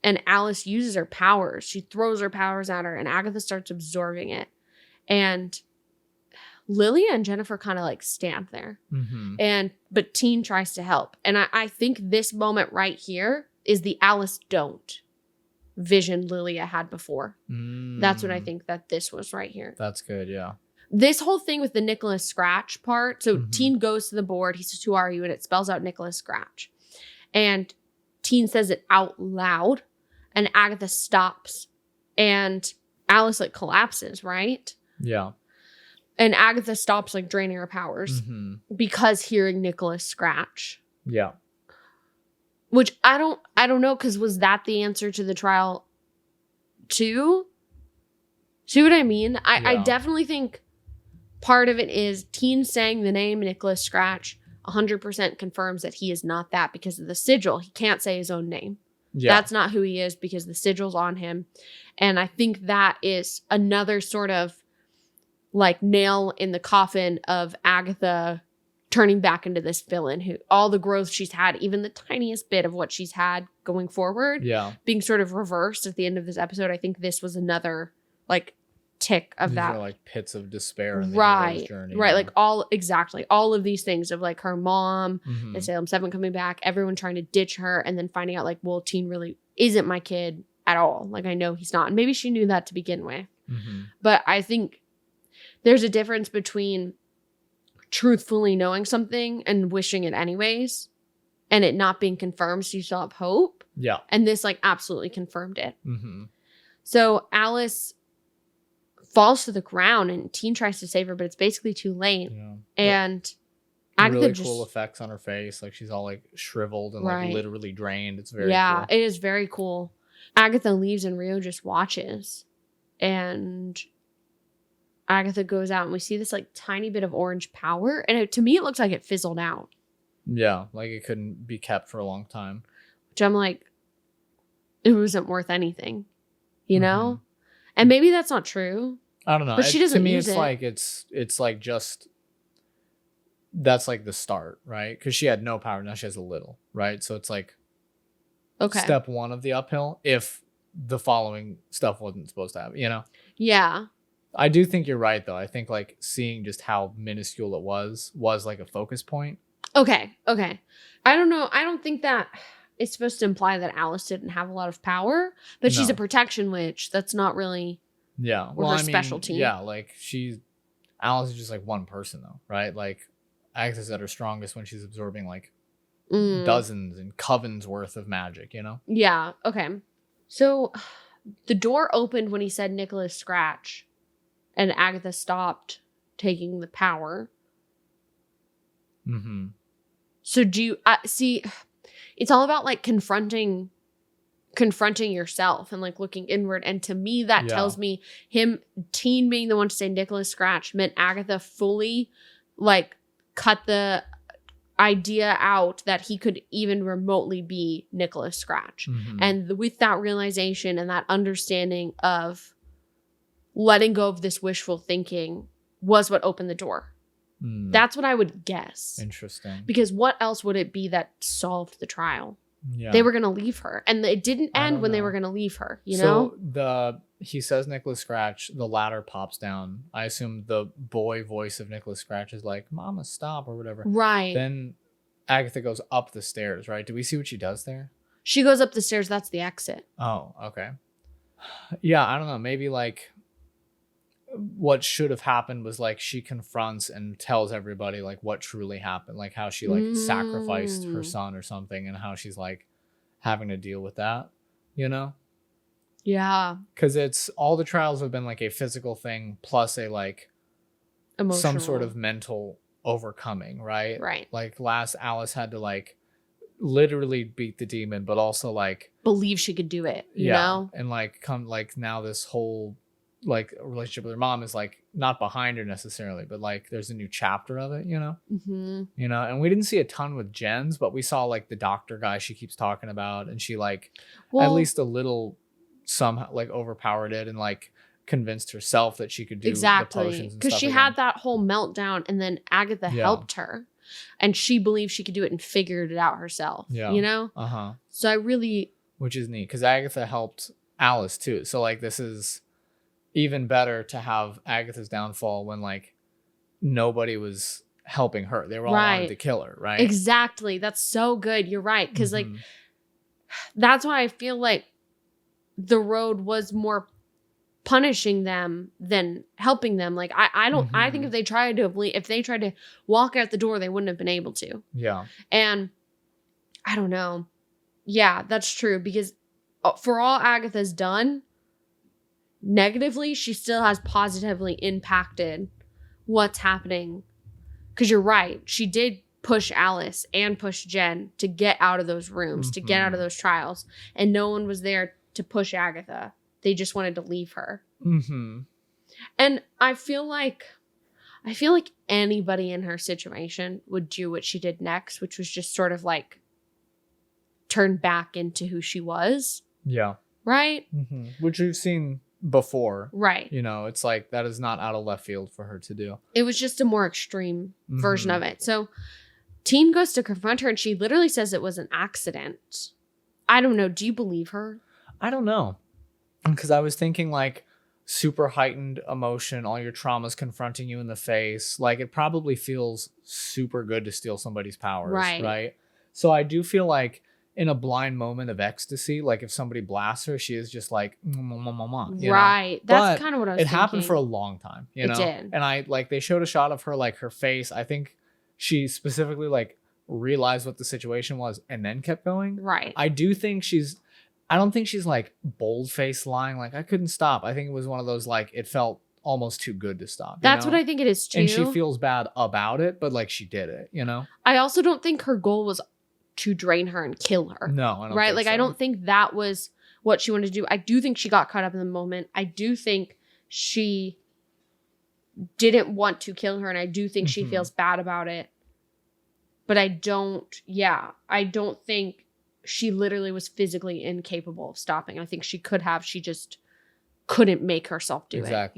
Speaker 1: and Alice uses her powers. She throws her powers at her and Agatha starts absorbing it. And Lilia and Jennifer kind of like stand there. But Teen tries to help. And I think this moment right here is the Alice don't vision Lilia had before. That's what I think that this was right here.
Speaker 2: That's good, yeah.
Speaker 1: This whole thing with the Nicholas Scratch part. So Teen goes to the board. He says, who are you? And it spells out Nicholas Scratch. And Teen says it out loud. And Agatha stops. And Alice like collapses, right?
Speaker 2: Yeah.
Speaker 1: And Agatha stops like draining her powers because hearing Nicholas Scratch.
Speaker 2: Yeah.
Speaker 1: Which I don't know, because was that the answer to the trial too? See what I mean? I definitely think part of it is Teen saying the name Nicholas Scratch 100% confirms that he is not that because of the sigil. He can't say his own name. Yeah. That's not who he is because the sigil's on him. And I think that is another sort of like nail in the coffin of Agatha turning back into this villain who all the growth she's had, even the tiniest bit of what she's had going forward, being sort of reversed at the end of this episode. I think this was another like tick of
Speaker 2: These
Speaker 1: that.
Speaker 2: are like pits of despair in the hero's journey.
Speaker 1: Right. Like all of these things of like her mom and Salem 7 coming back, everyone trying to ditch her and then finding out like, well, Teen really isn't my kid at all. Like I know he's not. And maybe she knew that to begin with. But I think there's a difference between truthfully knowing something and wishing it anyways and it not being confirmed so you still have hope.
Speaker 2: Yeah.
Speaker 1: And this like absolutely confirmed it. So Alice falls to the ground and Teen tries to save her, but it's basically too late.
Speaker 2: Yeah.
Speaker 1: And Agatha
Speaker 2: really
Speaker 1: just...
Speaker 2: cool effects on her face. Like she's all like shriveled and
Speaker 1: Right.
Speaker 2: like literally drained. It's very
Speaker 1: cool.
Speaker 2: It
Speaker 1: is very cool. Agatha leaves and Rio just watches. And Agatha goes out and we see this like tiny bit of orange power. And to me, it looks like it fizzled out.
Speaker 2: Yeah, like it couldn't be kept for a long time.
Speaker 1: Which I'm like, it wasn't worth anything, you know? And maybe that's not true.
Speaker 2: I don't know.
Speaker 1: But she doesn't
Speaker 2: to me,
Speaker 1: use
Speaker 2: it's
Speaker 1: it.
Speaker 2: like it's like just that's like the start, right? Because she had no power, now she has a little, right? So it's like step one of the uphill if the following stuff wasn't supposed to happen, you know?
Speaker 1: Yeah.
Speaker 2: I do think you're right though. I think like seeing just how minuscule it was like a focus point.
Speaker 1: Okay. I don't know. I don't think that it's supposed to imply that Alice didn't have a lot of power, but she's a protection witch. That's not really her specialty.
Speaker 2: Yeah, like Alice is just like one person though, right? Like Agatha's at her strongest when she's absorbing like dozens and covens worth of magic, you know?
Speaker 1: Yeah, okay. So the door opened when he said Nicholas Scratch, and Agatha stopped taking the power. So do you see? It's all about like confronting yourself and like looking inward. And to me, that tells me Teen being the one to say Nicholas Scratch meant Agatha fully like cut the idea out that he could even remotely be Nicholas Scratch. And with that realization and that understanding of letting go of this wishful thinking was what opened the door. That's what I would guess.
Speaker 2: Interesting.
Speaker 1: Because what else would it be that solved the trial?
Speaker 2: Yeah.
Speaker 1: They were going to leave her. And it didn't end when they were going to leave her, you know?
Speaker 2: So he says Nicholas Scratch, the ladder pops down. I assume the boy voice of Nicholas Scratch is like, Mama, stop, or whatever.
Speaker 1: Right.
Speaker 2: Then Agatha goes up the stairs, right? Do we see what she does there?
Speaker 1: She goes up the stairs. That's the exit.
Speaker 2: Oh, okay. Yeah, I don't know. Maybe like what should have happened was like she confronts and tells everybody like what truly happened, like how she like sacrificed her son or something, and how she's like having to deal with that, you know?
Speaker 1: Yeah.
Speaker 2: Because it's all the trials have been like a physical thing plus a like
Speaker 1: emotional,
Speaker 2: some sort of mental overcoming, right?
Speaker 1: Right.
Speaker 2: Like last Alice had to like literally beat the demon, but also like
Speaker 1: believe she could do it, you know?
Speaker 2: And like come like now this whole like relationship with her mom is like not behind her necessarily, but like there's a new chapter of it, you know? You know, and we didn't see a ton with Jen's, but we saw like the doctor guy she keeps talking about, and she like at least a little somehow like overpowered it and like convinced herself that she could do the potions
Speaker 1: because she had that whole meltdown, and then Agatha helped her, and she believed she could do it and figured it out herself. You know? So I really,
Speaker 2: which is neat because Agatha helped Alice too. So like this is even better to have Agatha's downfall when like nobody was helping her. They were all wanting to kill her, right?
Speaker 1: Exactly. That's so good. You're right. Because like that's why I feel like the road was more punishing them than helping them. Like I don't I think if they tried to walk out the door, they wouldn't have been able to.
Speaker 2: Yeah.
Speaker 1: And I don't know. Yeah, that's true, because for all Agatha's done negatively, she still has positively impacted what's happening. Because you're right, she did push Alice and push Jen to get out of those rooms, to get out of those trials, and no one was there to push Agatha. They just wanted to leave her. And I feel like anybody in her situation would do what she did next, which was just sort of like turn back into who she was.
Speaker 2: Yeah.
Speaker 1: Right?
Speaker 2: Which we've seen before.
Speaker 1: Right.
Speaker 2: You know, it's like that is not out of left field for her to do.
Speaker 1: It was just a more extreme version of it. So Teen goes to confront her and she literally says it was an accident. I don't know. Do you believe her?
Speaker 2: I don't know. Because I was thinking like super heightened emotion, all your traumas confronting you in the face. Like it probably feels super good to steal somebody's powers. Right. So I do feel like in a blind moment of ecstasy, like if somebody blasts her, she is just like, you know?
Speaker 1: That's kind of what I was thinking.
Speaker 2: It happened for a long time, you know?
Speaker 1: It did.
Speaker 2: And I like, they showed a shot of her, like her face. I think she specifically like realized what the situation was and then kept going.
Speaker 1: Right.
Speaker 2: I do think I don't think she's like bold-faced lying. Like, I couldn't stop. I think it was one of those, like, it felt almost too good to stop.
Speaker 1: That's what I think it is too.
Speaker 2: And she feels bad about it, but like she did it,
Speaker 1: I also don't think her goal was to drain her and kill her.
Speaker 2: No, I don't
Speaker 1: right?
Speaker 2: think
Speaker 1: Like,
Speaker 2: so.
Speaker 1: I don't think that was what she wanted to do. I do think she got caught up in the moment. I do think she didn't want to kill her, and I do think she feels bad about it. But I don't think she literally was physically incapable of stopping. I think she could have. She just couldn't make herself do it.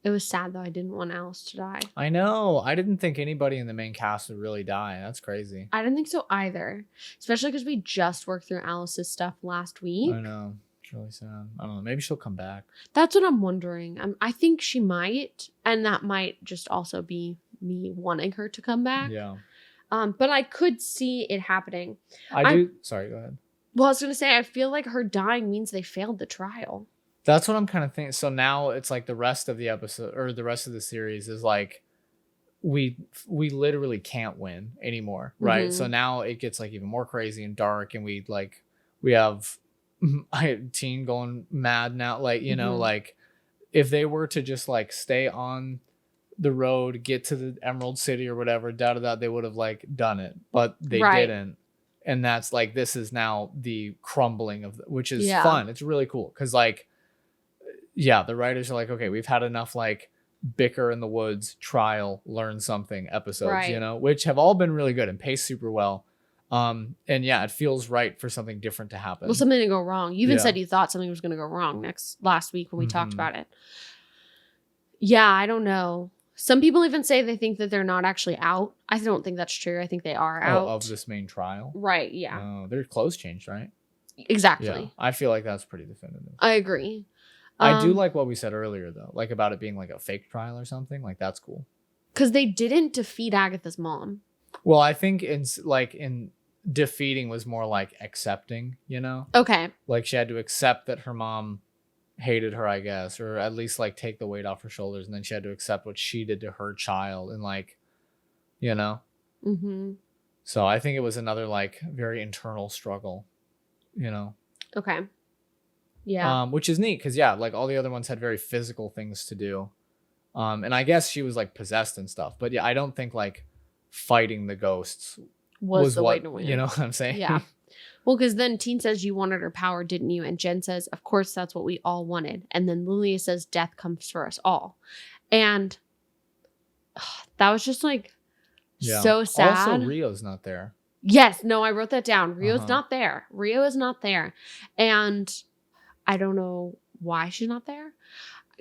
Speaker 1: It was sad, though. I didn't want Alice to die.
Speaker 2: I know. I didn't think anybody in the main cast would really die. That's crazy.
Speaker 1: I didn't think so either. Especially because we just worked through Alice's stuff last week.
Speaker 2: I know. It's really sad. I don't know. Maybe she'll come back.
Speaker 1: That's what I'm wondering. I think she might. And that might just also be me wanting her to come back.
Speaker 2: Yeah.
Speaker 1: But I could see it happening.
Speaker 2: Sorry, go ahead.
Speaker 1: Well, I was going to say, I feel like her dying means they failed the trial.
Speaker 2: That's what I'm kind of thinking. So now it's like the rest of the episode or the rest of the series is like we literally can't win anymore, right? So now it gets like even more crazy and dark, and we have Teen going mad now. Like, like if they were to just like stay on the road, get to the Emerald City or whatever, they would have like done it, but they didn't. And that's like, this is now the crumbling of which is fun. It's really cool. Cause like, yeah, the writers are like, okay, we've had enough like bicker in the woods, trial, learn something episodes, which have all been really good and paced super well. And yeah, it feels right for something different to happen.
Speaker 1: Well, something to go wrong. You even said you thought something was going to go wrong last week when we talked about it. Yeah, I don't know. Some people even say they think that they're not actually out. I don't think that's true. I think they are out.
Speaker 2: Of this main trial?
Speaker 1: Right, yeah.
Speaker 2: Oh, their clothes changed, right?
Speaker 1: Exactly.
Speaker 2: Yeah, I feel like that's pretty definitive.
Speaker 1: I agree.
Speaker 2: I do like what we said earlier, though. Like about it being like a fake trial or something. Like, that's cool.
Speaker 1: Because they didn't defeat Agatha's mom.
Speaker 2: Well, I think in defeating was more like accepting,
Speaker 1: Okay.
Speaker 2: Like she had to accept that her mom hated her, I guess, or at least like take the weight off her shoulders, and then she had to accept what she did to her child, and like, So I think it was another like very internal struggle,
Speaker 1: Okay. Yeah.
Speaker 2: Which is neat because like all the other ones had very physical things to do, and I guess she was like possessed and stuff, but yeah, I don't think like fighting the ghosts was the way to win. You know what I'm saying?
Speaker 1: Yeah. Well, because then Teen says you wanted her power, didn't you? And Jen says, of course, that's what we all wanted. And then Lilia says, death comes for us all. And that was just like so sad.
Speaker 2: Also, Rio's not there.
Speaker 1: Yes. No, I wrote that down. Rio's not there. Rio is not there. And I don't know why she's not there.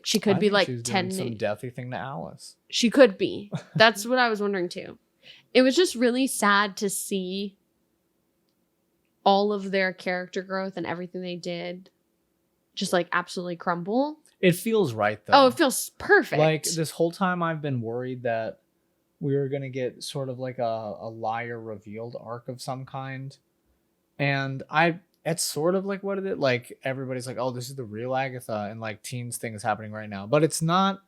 Speaker 1: She could be like 10.
Speaker 2: Some deathy thing to Alice.
Speaker 1: She could be. That's what I was wondering too. It was just really sad to see all of their character growth and everything they did just like absolutely crumble.
Speaker 2: It feels right though.
Speaker 1: Oh, it feels perfect.
Speaker 2: Like this whole time I've been worried that we were going to get sort of like a liar revealed arc of some kind. And it's sort of like what it is. Like everybody's like, oh, this is the real Agatha, and like Teen's thing is happening right now. But it's not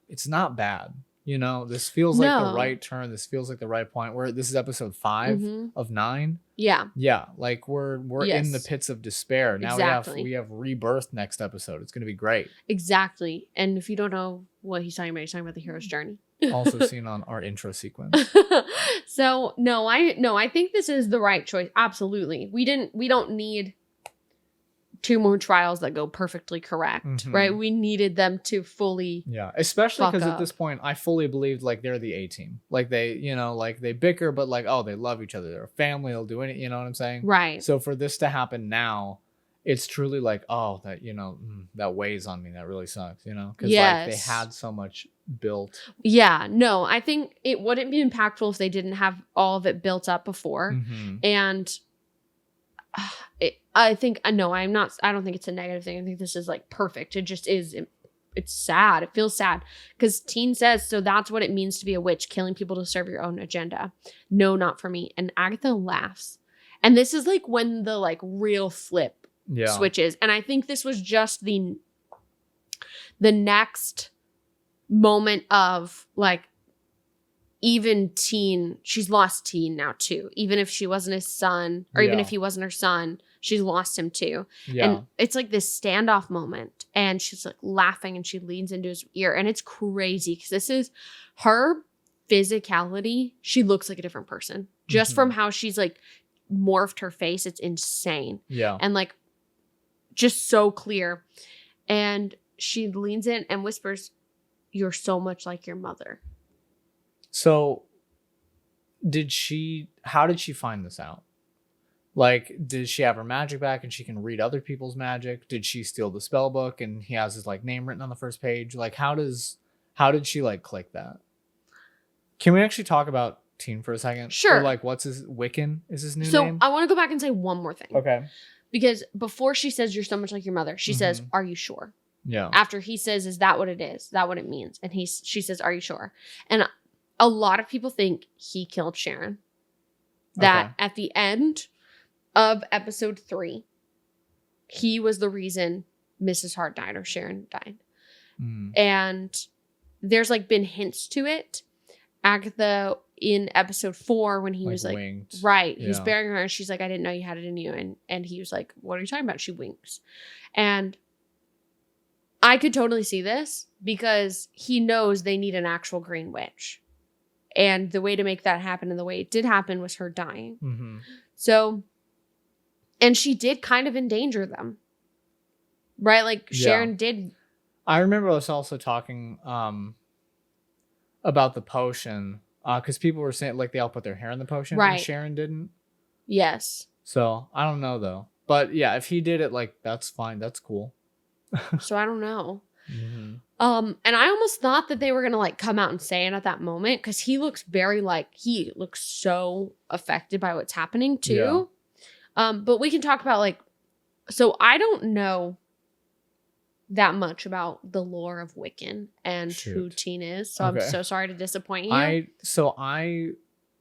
Speaker 2: bad. This feels like the right turn. This feels like the right point where this is episode 5 of 9.
Speaker 1: Yeah.
Speaker 2: Yeah. Like we're in the pits of despair. Now we have rebirth next episode. It's going to be great.
Speaker 1: Exactly. And if you don't know what he's talking about the hero's journey.
Speaker 2: Also seen on our intro sequence.
Speaker 1: So I think this is the right choice. Absolutely. We don't need 2 more trials that go perfectly correct, right? We needed them to fully
Speaker 2: especially because at this point I fully believed like they're the A team, like they like they bicker but like, oh, they love each other, they're a family, they'll do anything, you know what I'm saying?
Speaker 1: Right.
Speaker 2: So for this to happen now, it's truly like, oh, that that weighs on me, that really sucks, because like they had so much built. No, I think it wouldn't be impactful if they didn't have all of it built up before. And I don't think it's a negative thing. I think this is like perfect. It just is. It's sad. It feels sad because Teen says, so that's what it means to be a witch, killing people to serve your own agenda. No, not for me. And Agatha laughs. And this is like when the like real flip switches. And I think this was just the next moment of like, even Teen, she's lost Teen now too. Even if she wasn't his son, or even if he wasn't her son,
Speaker 1: She's lost him too.
Speaker 2: Yeah.
Speaker 1: And it's like this standoff moment. And she's like laughing and she leans into his ear. And it's crazy because this is her physicality. She looks like a different person. Just from how she's like morphed her face. It's insane.
Speaker 2: Yeah.
Speaker 1: And like just so clear. And she leans in and whispers, "You're so much like your mother."
Speaker 2: So how did she find this out? Like, did she have her magic back and she can read other people's magic? Did she steal the spell book and he has his like name written on the first page? Like, how did she like click that? Can we actually talk about Teen for a second?
Speaker 1: Sure.
Speaker 2: Or like, what's his Wiccan is his new
Speaker 1: So
Speaker 2: name?
Speaker 1: I want to go back and say one more thing.
Speaker 2: Okay.
Speaker 1: Because before she says, "You're so much like your mother," she says, "Are you sure?"
Speaker 2: Yeah.
Speaker 1: After he says, "Is that what it is? Is that what it means?" And she says, "Are you sure?" And a lot of people think he killed Sharon. That at the end of episode 3, he was the reason Mrs. Hart died or Sharon died. And there's like been hints to it. Agatha in episode 4 when he was like,
Speaker 2: winked.
Speaker 1: Right.
Speaker 2: Yeah.
Speaker 1: He's burying her and she's like, "I didn't know you had it in you." And he was like, "What are you talking about?" She winks. And I could totally see this because he knows they need an actual green witch. And the way to make that happen and the way it did happen was her dying. So, and she did kind of endanger them. Right? Like Sharon did.
Speaker 2: I remember us also talking about the potion because people were saying like they all put their hair in the potion and Sharon didn't.
Speaker 1: Yes.
Speaker 2: So I don't know though. But yeah, if he did it, like that's fine. That's cool.
Speaker 1: So I don't know. And I almost thought that they were gonna like come out and say it at that moment because he looks he looks so affected by what's happening too. But we can talk about like, so I don't know that much about the lore of Wiccan and who Teen is. So I'm so sorry to disappoint you.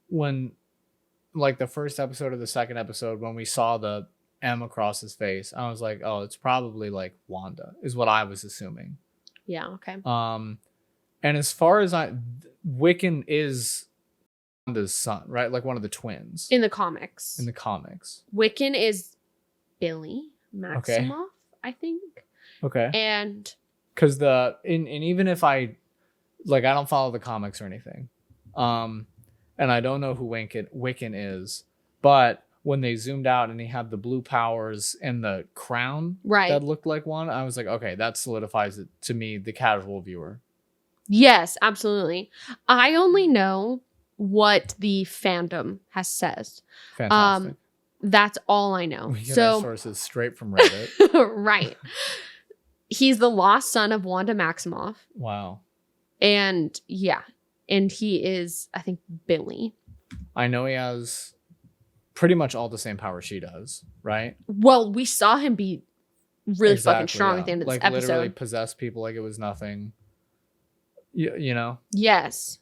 Speaker 2: When like the first episode or the second episode, when we saw the M across his face, I was like, oh, it's probably like Wanda is what I was assuming.
Speaker 1: Yeah. Okay.
Speaker 2: And as far as Wiccan is Wanda's son, right? Like one of the twins
Speaker 1: in the comics. Wiccan is Billy Maximoff, I think.
Speaker 2: Okay.
Speaker 1: And
Speaker 2: because and even if I don't follow the comics or anything, and I don't know who Wiccan is, but when they zoomed out and he had the blue powers and the crown that looked like one, I was like, okay, that solidifies it to me, the casual viewer.
Speaker 1: Yes, absolutely. I only know what the fandom has says.
Speaker 2: Fantastic.
Speaker 1: That's all I know.
Speaker 2: We get our sources straight from Reddit.
Speaker 1: Right. He's the lost son of Wanda Maximoff.
Speaker 2: Wow.
Speaker 1: And yeah. And he is, I think, Billy.
Speaker 2: I know he has pretty much all the same power she does, right?
Speaker 1: Well, we saw him be really fucking strong at the end of this episode.
Speaker 2: Like literally possess people like it was nothing. You know?
Speaker 1: Yes.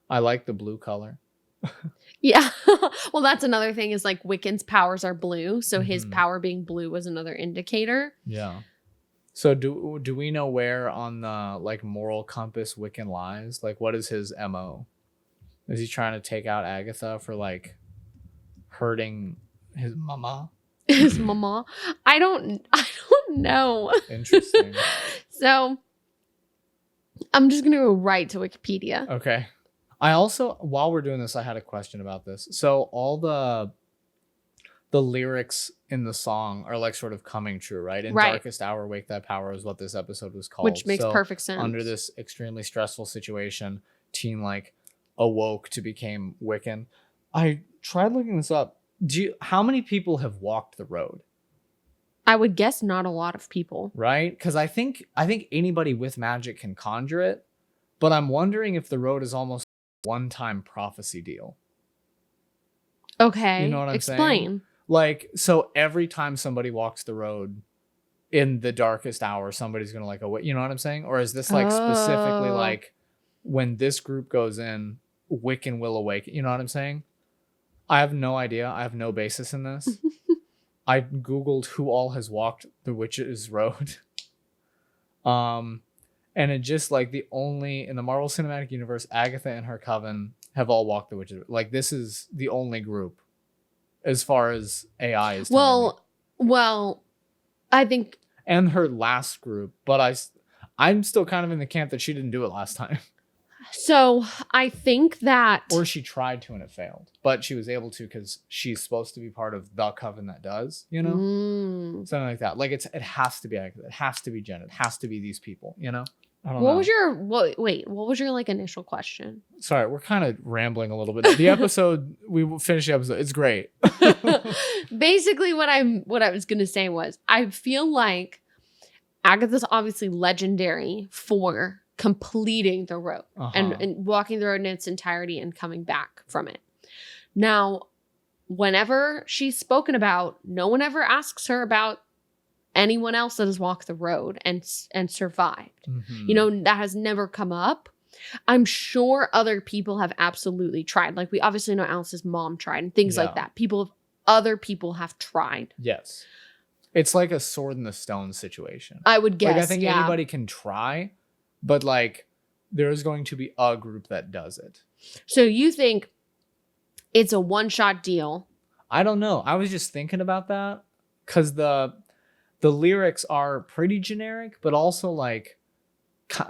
Speaker 2: I like the blue color.
Speaker 1: Yeah. Well, that's another thing is like Wiccan's powers are blue. So his power being blue was another indicator.
Speaker 2: Yeah. So do we know where on the like moral compass Wiccan lies? Like what is his MO? Is he trying to take out Agatha for like hurting his mama?
Speaker 1: His mama? I don't know.
Speaker 2: Interesting.
Speaker 1: So I'm just gonna go right to Wikipedia.
Speaker 2: Okay. I also, while we're doing this, I had a question about this. So all the lyrics in the song are like sort of coming true, right? In Darkest Hour, Wake That Power is what this episode was called.
Speaker 1: Which makes perfect sense.
Speaker 2: Under this extremely stressful situation, Teen like awoke to become Wiccan. I tried looking this up. How many people have walked the road?
Speaker 1: I would guess not a lot of people.
Speaker 2: Right? Because I think anybody with magic can conjure it, but I'm wondering if the road is almost a one-time prophecy deal.
Speaker 1: Okay.
Speaker 2: You know what I'm saying?
Speaker 1: Explain.
Speaker 2: Like, so every time somebody walks the road in the darkest hour, somebody's gonna like awake. You know what I'm saying? Or is this like specifically like when this group goes in, Wiccan will awake? You know what I'm saying? I have no idea. I have no basis in this. I googled who all has walked the witch's road. And it just like in the Marvel Cinematic Universe, Agatha and her coven have all walked the witch's road. Like this is the only group as far as AI is.
Speaker 1: Well, I think.
Speaker 2: And her last group, but I'm still kind of in the camp that she didn't do it last time.
Speaker 1: So I think that.
Speaker 2: Or she tried to and it failed, but she was able to because she's supposed to be part of the coven that does, you know, something like that. Like it has to be Agatha, it has to be Jen, it has to be these people, you know. I don't know.
Speaker 1: What was your like initial question?
Speaker 2: Sorry, we're kind of rambling a little bit. The episode, we will finish the episode. It's great.
Speaker 1: Basically, what I was gonna say was I feel like Agatha's obviously legendary for completing the road and walking the road in its entirety and coming back from it. Now, whenever she's spoken about, no one ever asks her about anyone else that has walked the road and survived. You know, that has never come up. I'm sure other people have absolutely tried. Like we obviously know Alice's mom tried and things like that. Other people have tried.
Speaker 2: Yes. It's like a sword in the stone situation.
Speaker 1: I would guess.
Speaker 2: Like I think anybody can try, but like there is going to be a group that does it.
Speaker 1: So you think it's a one-shot deal?
Speaker 2: I don't know. I was just thinking about that because the lyrics are pretty generic, but also like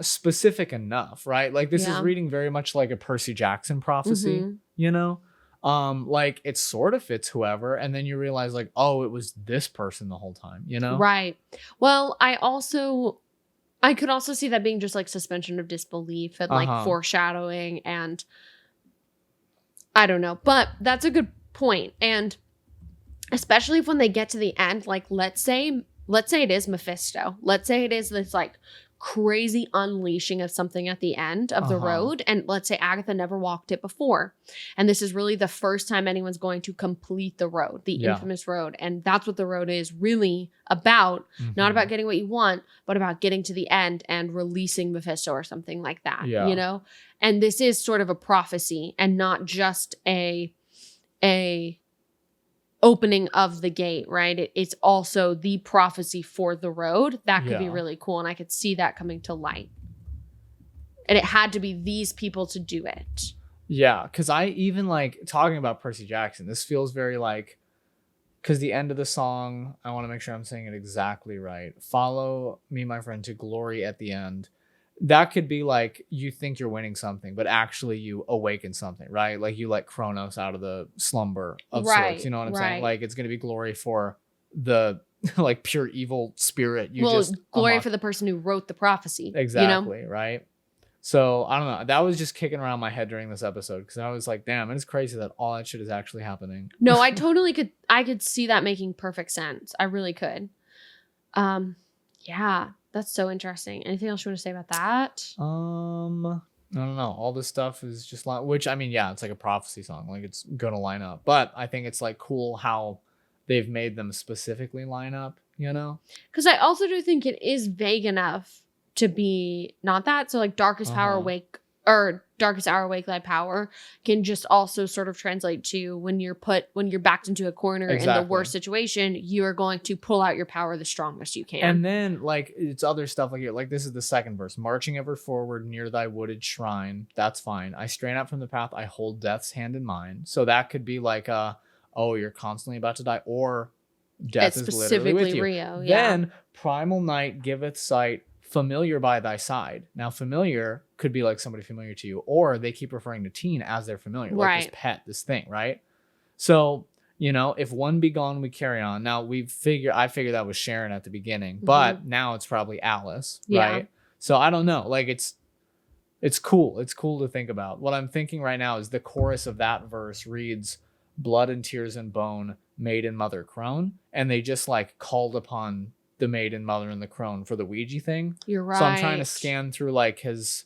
Speaker 2: specific enough, right? Like this is reading very much like a Percy Jackson prophecy, you know? Like it sort of fits whoever, and then you realize like, oh, it was this person the whole time, you know?
Speaker 1: Right. Well, I could also see that being just like suspension of disbelief and like foreshadowing, and I don't know, but that's a good point. And especially if when they get to the end, like let's say it is Mephisto. Let's say it is this like crazy unleashing of something at the end of the road. And let's say Agatha never walked it before. And this is really the first time anyone's going to complete the road, the infamous road. And that's what the road is really about. Not about getting what you want, but about getting to the end and releasing Mephisto or something like that, you know? And this is sort of a prophecy and not just a opening of the gate, right? It's also the prophecy for the road. That could be really cool. And I could see that coming to light. And it had to be these people to do it.
Speaker 2: Yeah, because I even like talking about Percy Jackson. This feels very like, because the end of the song, I want to make sure I'm saying it exactly right. Follow me, my friend, to glory at the end. That could be like you think you're winning something, but actually you awaken something, right? Like you let Kronos out of the slumber of sorts. You know what I'm saying? Like it's going to be glory for the like pure evil spirit.
Speaker 1: Glory for the person who wrote the prophecy.
Speaker 2: Exactly,
Speaker 1: you know?
Speaker 2: Right? So I don't know. That was just kicking around my head during this episode because I was like, damn, it's crazy that all that shit is actually happening.
Speaker 1: No, I totally could. I could see that making perfect sense. I really could. Yeah. That's so interesting. Anything else you want to say about that?
Speaker 2: I don't know. All this stuff is just like, which I mean, yeah, it's like a prophecy song. Like it's gonna line up. But I think it's like cool how they've made them specifically line up, you know?
Speaker 1: Because I also do think it is vague enough to be not that. So like darkest power awake or darkest hour wake thy power can just also sort of translate to when you're backed into a corner in the worst situation, you are going to pull out your power the strongest you can.
Speaker 2: And then like it's other stuff like this is the second verse. Marching ever forward near thy wooded shrine. That's fine. I strain out from the path. I hold death's hand in mine. So that could be like oh, you're constantly about to die, or death is literally with you.
Speaker 1: Rio,
Speaker 2: Then primal night giveth sight, familiar by thy side. Now familiar could be like somebody familiar to you, or they keep referring to teen as their familiar, like this pet, this thing, right? So, you know, if one be gone, we carry on. Now I figured that was Sharon at the beginning, but now it's probably Alice, right? So I don't know. Like it's cool. It's cool to think about. What I'm thinking right now is the chorus of that verse reads, blood and tears and bone, maiden mother crone. And they just like called upon the maiden mother and the crone for the Ouija thing.
Speaker 1: You're right.
Speaker 2: So I'm trying to scan through like his,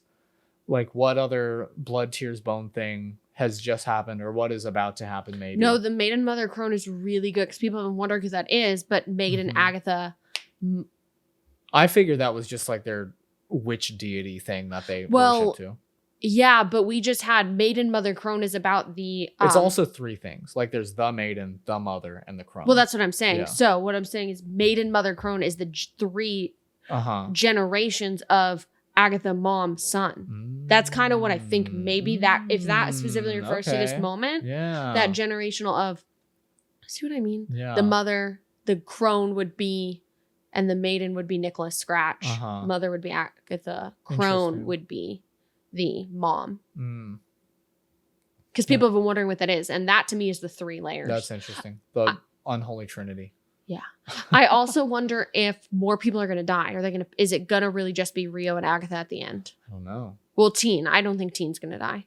Speaker 2: like what other blood, tears, bone thing has just happened or what is about to happen maybe.
Speaker 1: No, the maiden mother crone is really good because people have been wondering who that is, but Maiden Agatha.
Speaker 2: I figured that was just like their witch deity thing that they worship to.
Speaker 1: Yeah, but we just had Maiden Mother Crone is about the...
Speaker 2: it's also three things. Like there's the maiden, the mother, and the crone.
Speaker 1: Well, that's what I'm saying. Yeah. So what I'm saying is Maiden Mother Crone is the three generations of Agatha mom son. That's kind of what I think. Maybe that if that specifically refers to this moment, that generational of See what I mean?
Speaker 2: Yeah.
Speaker 1: The mother, the crone would be, and the maiden would be Nicholas Scratch.
Speaker 2: Uh-huh.
Speaker 1: Mother would be Agatha. Crone would be the mom. Because people have been wondering what that is. And that to me is the 3 layers.
Speaker 2: That's interesting. The unholy trinity.
Speaker 1: Yeah. I also wonder if more people are going to die. Is it going to really just be Rio and Agatha at the end?
Speaker 2: I don't know.
Speaker 1: Well, Teen. I don't think Teen's going to die.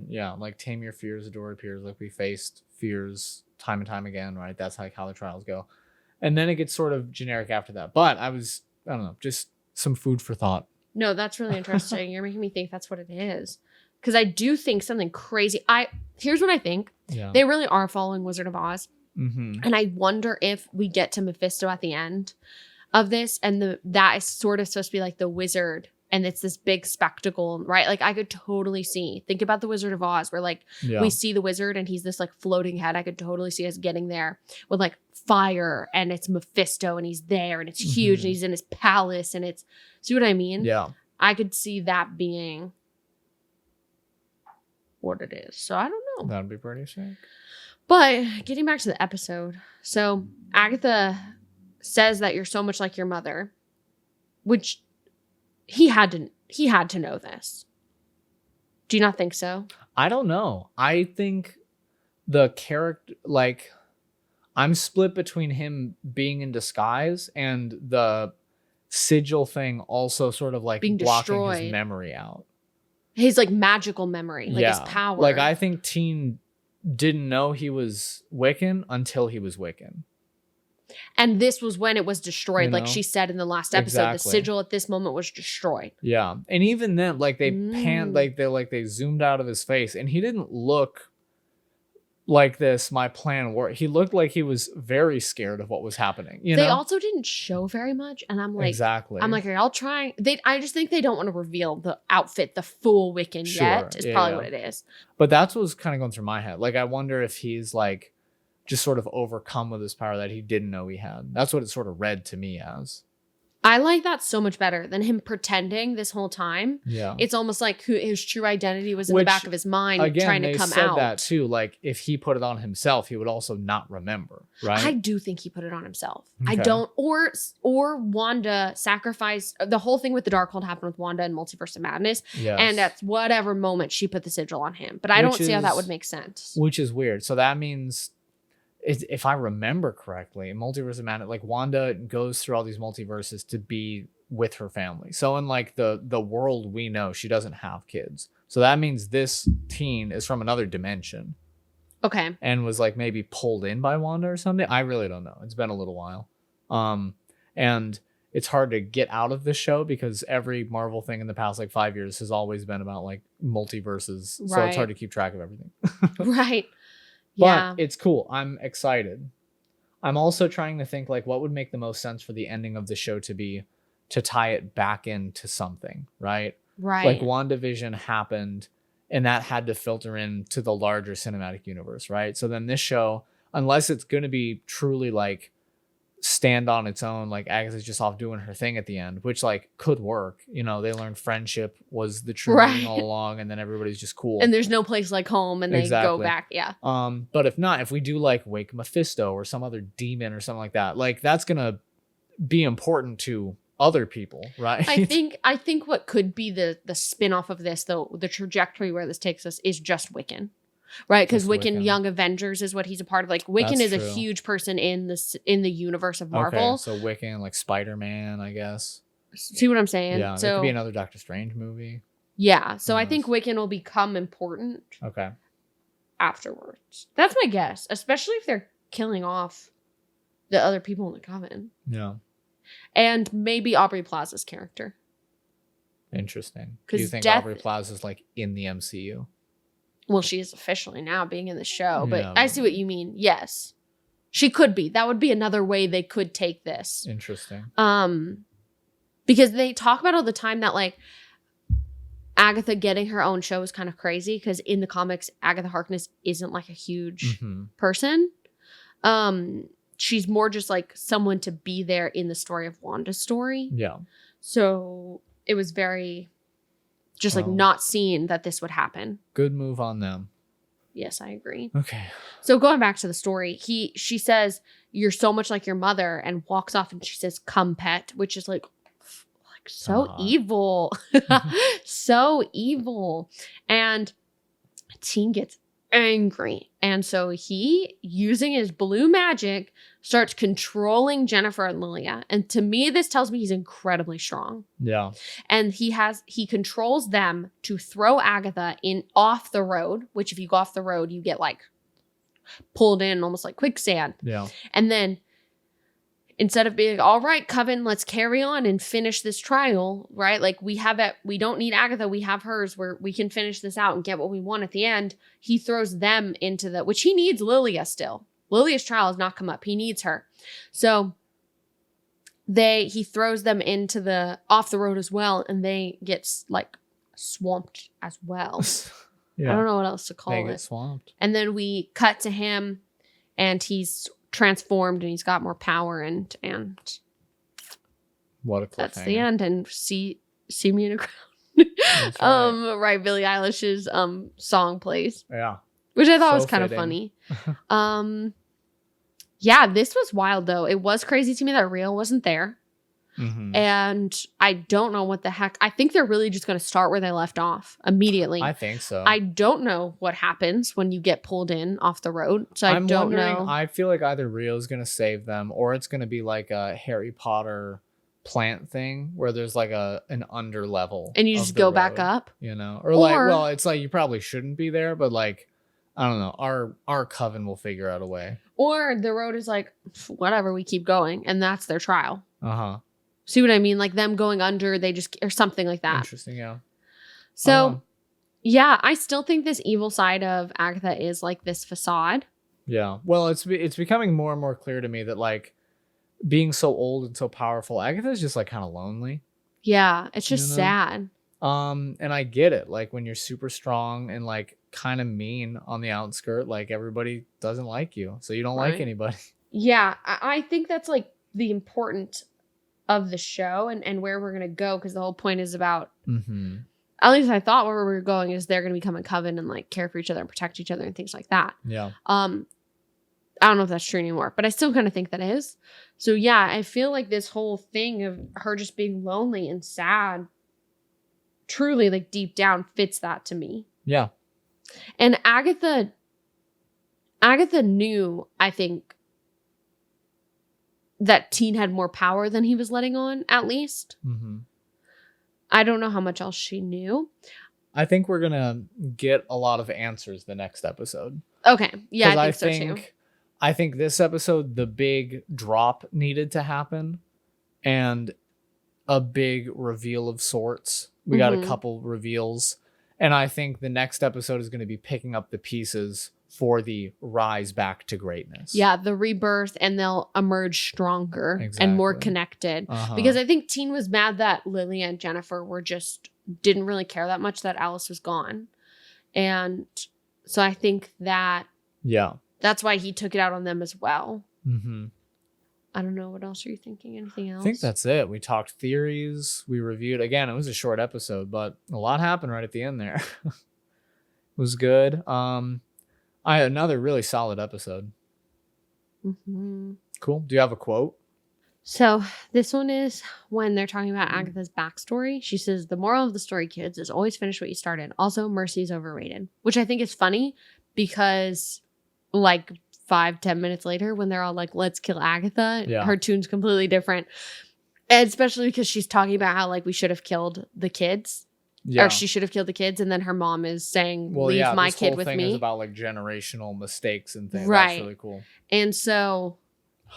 Speaker 2: Yeah, like tame your fears, adore peers. Like we faced fears time and time again, right? That's like how the trials go. And then it gets sort of generic after that. But I don't know, just some food for thought.
Speaker 1: No, that's really interesting. You're making me think that's what it is. Because I do think something crazy. Here's what I think.
Speaker 2: Yeah.
Speaker 1: They really are following Wizard of Oz.
Speaker 2: And
Speaker 1: I wonder if we get to Mephisto at the end of this, and that is sort of supposed to be like the wizard, and it's this big spectacle, right? Like I could totally think about the Wizard of Oz, where like we see the wizard and he's this like floating head. I could totally see us getting there with like fire, and it's Mephisto, and he's there, and it's huge, and he's in his palace, and it's, see what I mean?
Speaker 2: Yeah.
Speaker 1: I could see that being what it is. So I don't know.
Speaker 2: That'd be pretty sick.
Speaker 1: But getting back to the episode, so Agatha says that you're so much like your mother, which he had to know this. Do you not think so?
Speaker 2: I don't know. I think the character, like, I'm split between him being in disguise and the sigil thing also sort of like
Speaker 1: being
Speaker 2: blocking
Speaker 1: destroyed.
Speaker 2: His memory out.
Speaker 1: His like magical memory, like his power.
Speaker 2: Like I think Teen didn't know he was Wiccan until he was Wiccan. And
Speaker 1: this was when it was destroyed. Like she said in the last episode, the sigil at this moment was destroyed.
Speaker 2: Yeah. And even then, like they panned, like they zoomed out of his face, and he didn't look like this, my plan worked. He looked like he was very scared of what was happening. They
Speaker 1: also didn't show very much. And I'm like,
Speaker 2: exactly.
Speaker 1: I'm like, I'll try. I just think they don't want to reveal the outfit, the full Wiccan yet, is probably what it is.
Speaker 2: But that's what was kind of going through my head. Like, I wonder if he's like just sort of overcome with his power that he didn't know he had. That's what it sort of read to me as.
Speaker 1: I like that so much better than him pretending this whole time.
Speaker 2: Yeah.
Speaker 1: It's almost like his true identity was in the back of his mind, trying to come out. Again, they said that
Speaker 2: too. Like, if he put it on himself, he would also not remember, right?
Speaker 1: I do think he put it on himself. Okay. I don't, or Wanda sacrificed, the whole thing with the Darkhold happened with Wanda and Multiverse of Madness. Yes. And at whatever moment she put the sigil on him. But I don't see how that would make sense.
Speaker 2: Which is weird. So that means, if I remember correctly, in Multiverse of Madness, like Wanda goes through all these multiverses to be with her family. So in like the world we know, she doesn't have kids. So that means this teen is from another dimension.
Speaker 1: Okay.
Speaker 2: And was like maybe pulled in by Wanda or something. I really don't know. It's been a little while. And it's hard to get out of this show because every Marvel thing in the past like 5 years has always been about like multiverses. So it's hard to keep track of everything.
Speaker 1: Right.
Speaker 2: But it's cool. I'm excited. I'm also trying to think like what would make the most sense for the ending of the show to be, to tie it back into something, right?
Speaker 1: Right.
Speaker 2: Like WandaVision happened and that had to filter into the larger cinematic universe, right? So then this show, unless it's going to be truly like stand on its own, like Agatha's just off doing her thing at the end, which like could work. You know, they learned friendship was the true meaning all along, and then everybody's just cool.
Speaker 1: And there's no place like home, and they go back. Yeah.
Speaker 2: But if not, if we do like Wake Mephisto or some other demon or something like that, like that's gonna be important to other people, right?
Speaker 1: I think what could be the spin-off of this, though, the trajectory where this takes us is just Wiccan. Right, because Wiccan Young Avengers is what he's a part of. Like Wiccan is a huge person in the universe of Marvel.
Speaker 2: Okay, so Wiccan, like Spider-Man, I guess.
Speaker 1: See what I'm saying?
Speaker 2: Yeah,
Speaker 1: so
Speaker 2: it could be another Doctor Strange movie.
Speaker 1: Yeah, so I think Wiccan will become important.
Speaker 2: Okay.
Speaker 1: Afterwards, that's my guess. Especially if they're killing off the other people in the coven.
Speaker 2: Yeah.
Speaker 1: And maybe Aubrey Plaza's character.
Speaker 2: Interesting. Do you think Aubrey Plaza's like in the MCU?
Speaker 1: Well, she is officially now being in the show, but I see what you mean. Yes, she could be. That would be another way they could take this.
Speaker 2: Interesting.
Speaker 1: Because they talk about all the time that like Agatha getting her own show is kind of crazy because in the comics, Agatha Harkness isn't like a huge person. She's more just like someone to be there in the story of Wanda's story.
Speaker 2: Yeah.
Speaker 1: So it was very... just like not seeing that this would happen.
Speaker 2: Good move on them.
Speaker 1: Yes, I agree.
Speaker 2: Okay.
Speaker 1: So going back to the story, she says, "You're so much like your mother," and walks off, and she says, "Come, pet," which is like so evil. So evil. And Teen gets angry. And so he, using his blue magic, starts controlling Jennifer and Lilia. And to me, this tells me he's incredibly strong.
Speaker 2: Yeah.
Speaker 1: And he controls them to throw Agatha in off the road, which if you go off the road, you get like pulled in almost like quicksand.
Speaker 2: Yeah.
Speaker 1: And then instead of being, all right, Coven, let's carry on and finish this trial, right? Like we have it, we don't need Agatha, we have hers, where we can finish this out and get what we want at the end. He throws them into which he needs Lilia still. Lilia's trial has not come up. He needs her. So he throws them into the off the road as well, and they get like swamped as well.
Speaker 2: Yeah.
Speaker 1: I don't know what else to call it.
Speaker 2: They get swamped.
Speaker 1: And then we cut to him, and he's transformed and he's got more power, and
Speaker 2: what a cliffhanger.
Speaker 1: That's the end. And see me in a crowd. Right. Billie Eilish's song plays.
Speaker 2: Yeah.
Speaker 1: Which I thought was kind of funny. Yeah, this was wild though. It was crazy to me that Rio wasn't there.
Speaker 2: Mm-hmm.
Speaker 1: And I don't know what the heck. I think they're really just going to start where they left off immediately.
Speaker 2: I think so.
Speaker 1: I don't know what happens when you get pulled in off the road. So I don't know.
Speaker 2: I feel like either Rio's going to save them, or it's going to be like a Harry Potter plant thing where there's like an under level.
Speaker 1: And you just go back up?
Speaker 2: You know? Or like, well, it's like you probably shouldn't be there, but like, I don't know. Our coven will figure out a way.
Speaker 1: Or the road is like, whatever, we keep going. And that's their trial.
Speaker 2: Uh-huh.
Speaker 1: See what I mean? Like them going under, they just, or something like that.
Speaker 2: Interesting, yeah.
Speaker 1: So, yeah, I still think this evil side of Agatha is like this facade.
Speaker 2: Yeah. Well, it's becoming more and more clear to me that like being so old and so powerful, Agatha's just like kind of lonely.
Speaker 1: Yeah, it's just sad.
Speaker 2: And I get it. Like when you're super strong and like kind of mean on the outskirt, like everybody doesn't like you. So you don't like anybody.
Speaker 1: Yeah, I think that's like the important of the show and where we're going to go, because the whole point is about, at least I thought where we were going is they're going to become a coven and like care for each other and protect each other and things like that.
Speaker 2: Yeah.
Speaker 1: I don't know if that's true anymore, but I still kind of think that is. So yeah, I feel like this whole thing of her just being lonely and sad truly like deep down fits that to me.
Speaker 2: Yeah.
Speaker 1: And Agatha knew, I think, that Teen had more power than he was letting on, at least. Mm-hmm. I don't know how much else she knew.
Speaker 2: I think we're going to get a lot of answers the next episode.
Speaker 1: Okay. Yeah, I think so too.
Speaker 2: I think this episode, the big drop needed to happen and a big reveal of sorts. We got a couple reveals. And I think the next episode is going to be picking up the pieces for the rise back to greatness.
Speaker 1: Yeah, the rebirth, and they'll emerge stronger and more connected. Because I think Teen was mad that Lilia and Jennifer didn't really care that much that Alice was gone. And so I think that's why he took it out on them as well. Mm-hmm. I don't know. What else are you thinking? Anything else?
Speaker 2: I think that's it. We talked theories. We reviewed. Again, it was a short episode, but a lot happened right at the end there. It was good. I had another really solid episode. Mm-hmm. Cool. Do you have a quote?
Speaker 1: So this one is when they're talking about Agatha's backstory. She says, "The moral of the story, kids, is always finish what you started. Also, mercy is overrated," which I think is funny because like 5-10 minutes later when they're all like, "Let's kill Agatha," her tune's completely different. And especially because she's talking about how like we should have killed the kids. Yeah. Or she should have killed the kids, and then her mom is saying, "Leave my kid with me." This whole thing
Speaker 2: is about like generational mistakes and things.
Speaker 1: Right.
Speaker 2: That's really cool.
Speaker 1: And so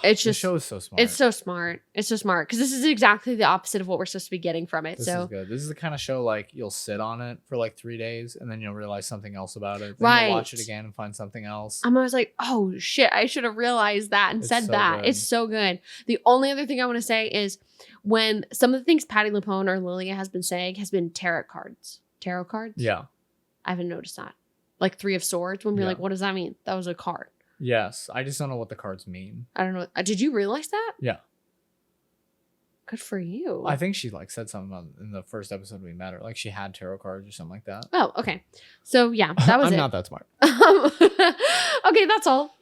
Speaker 1: it's just,
Speaker 2: the show is so smart.
Speaker 1: It's so smart. It's so smart because this is exactly the opposite of what we're supposed to be getting from it.
Speaker 2: This is good. This is the kind of show like you'll sit on it for like 3 days and then you'll realize something else about it. Then you'll watch it again and find something else.
Speaker 1: I'm always like, oh shit, I should have realized that and said that. Good. It's so good. The only other thing I want to say is when some of the things Patti LuPone or Lilia has been saying has been tarot cards. Tarot cards?
Speaker 2: Yeah.
Speaker 1: I haven't noticed that. Like 3 of Swords. When we're like, what does that mean? That was a card.
Speaker 2: Yes. I just don't know what the cards mean.
Speaker 1: I don't know. Did you realize that?
Speaker 2: Yeah.
Speaker 1: Good for you.
Speaker 2: I think she like said something about in the first episode we met her. Like she had tarot cards or something like that.
Speaker 1: Oh, okay. So yeah, that was
Speaker 2: I'm
Speaker 1: it.
Speaker 2: not that smart.
Speaker 1: Okay, that's all.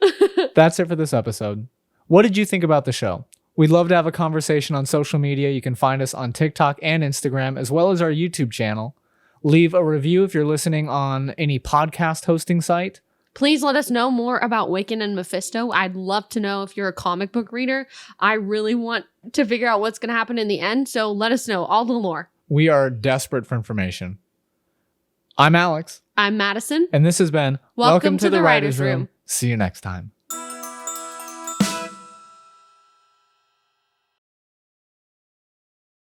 Speaker 2: That's it for this episode. What did you think about the show? We'd love to have a conversation on social media. You can find us on TikTok and Instagram, as well as our YouTube channel. Leave a review if you're listening on any podcast hosting site.
Speaker 1: Please let us know more about Wiccan and Mephisto. I'd love to know if you're a comic book reader. I really want to figure out what's going to happen in the end, so let us know all the lore.
Speaker 2: We are desperate for information. I'm Alex.
Speaker 1: I'm Madison.
Speaker 2: And this has been
Speaker 1: Welcome to the Writer's Room.
Speaker 2: See you next time.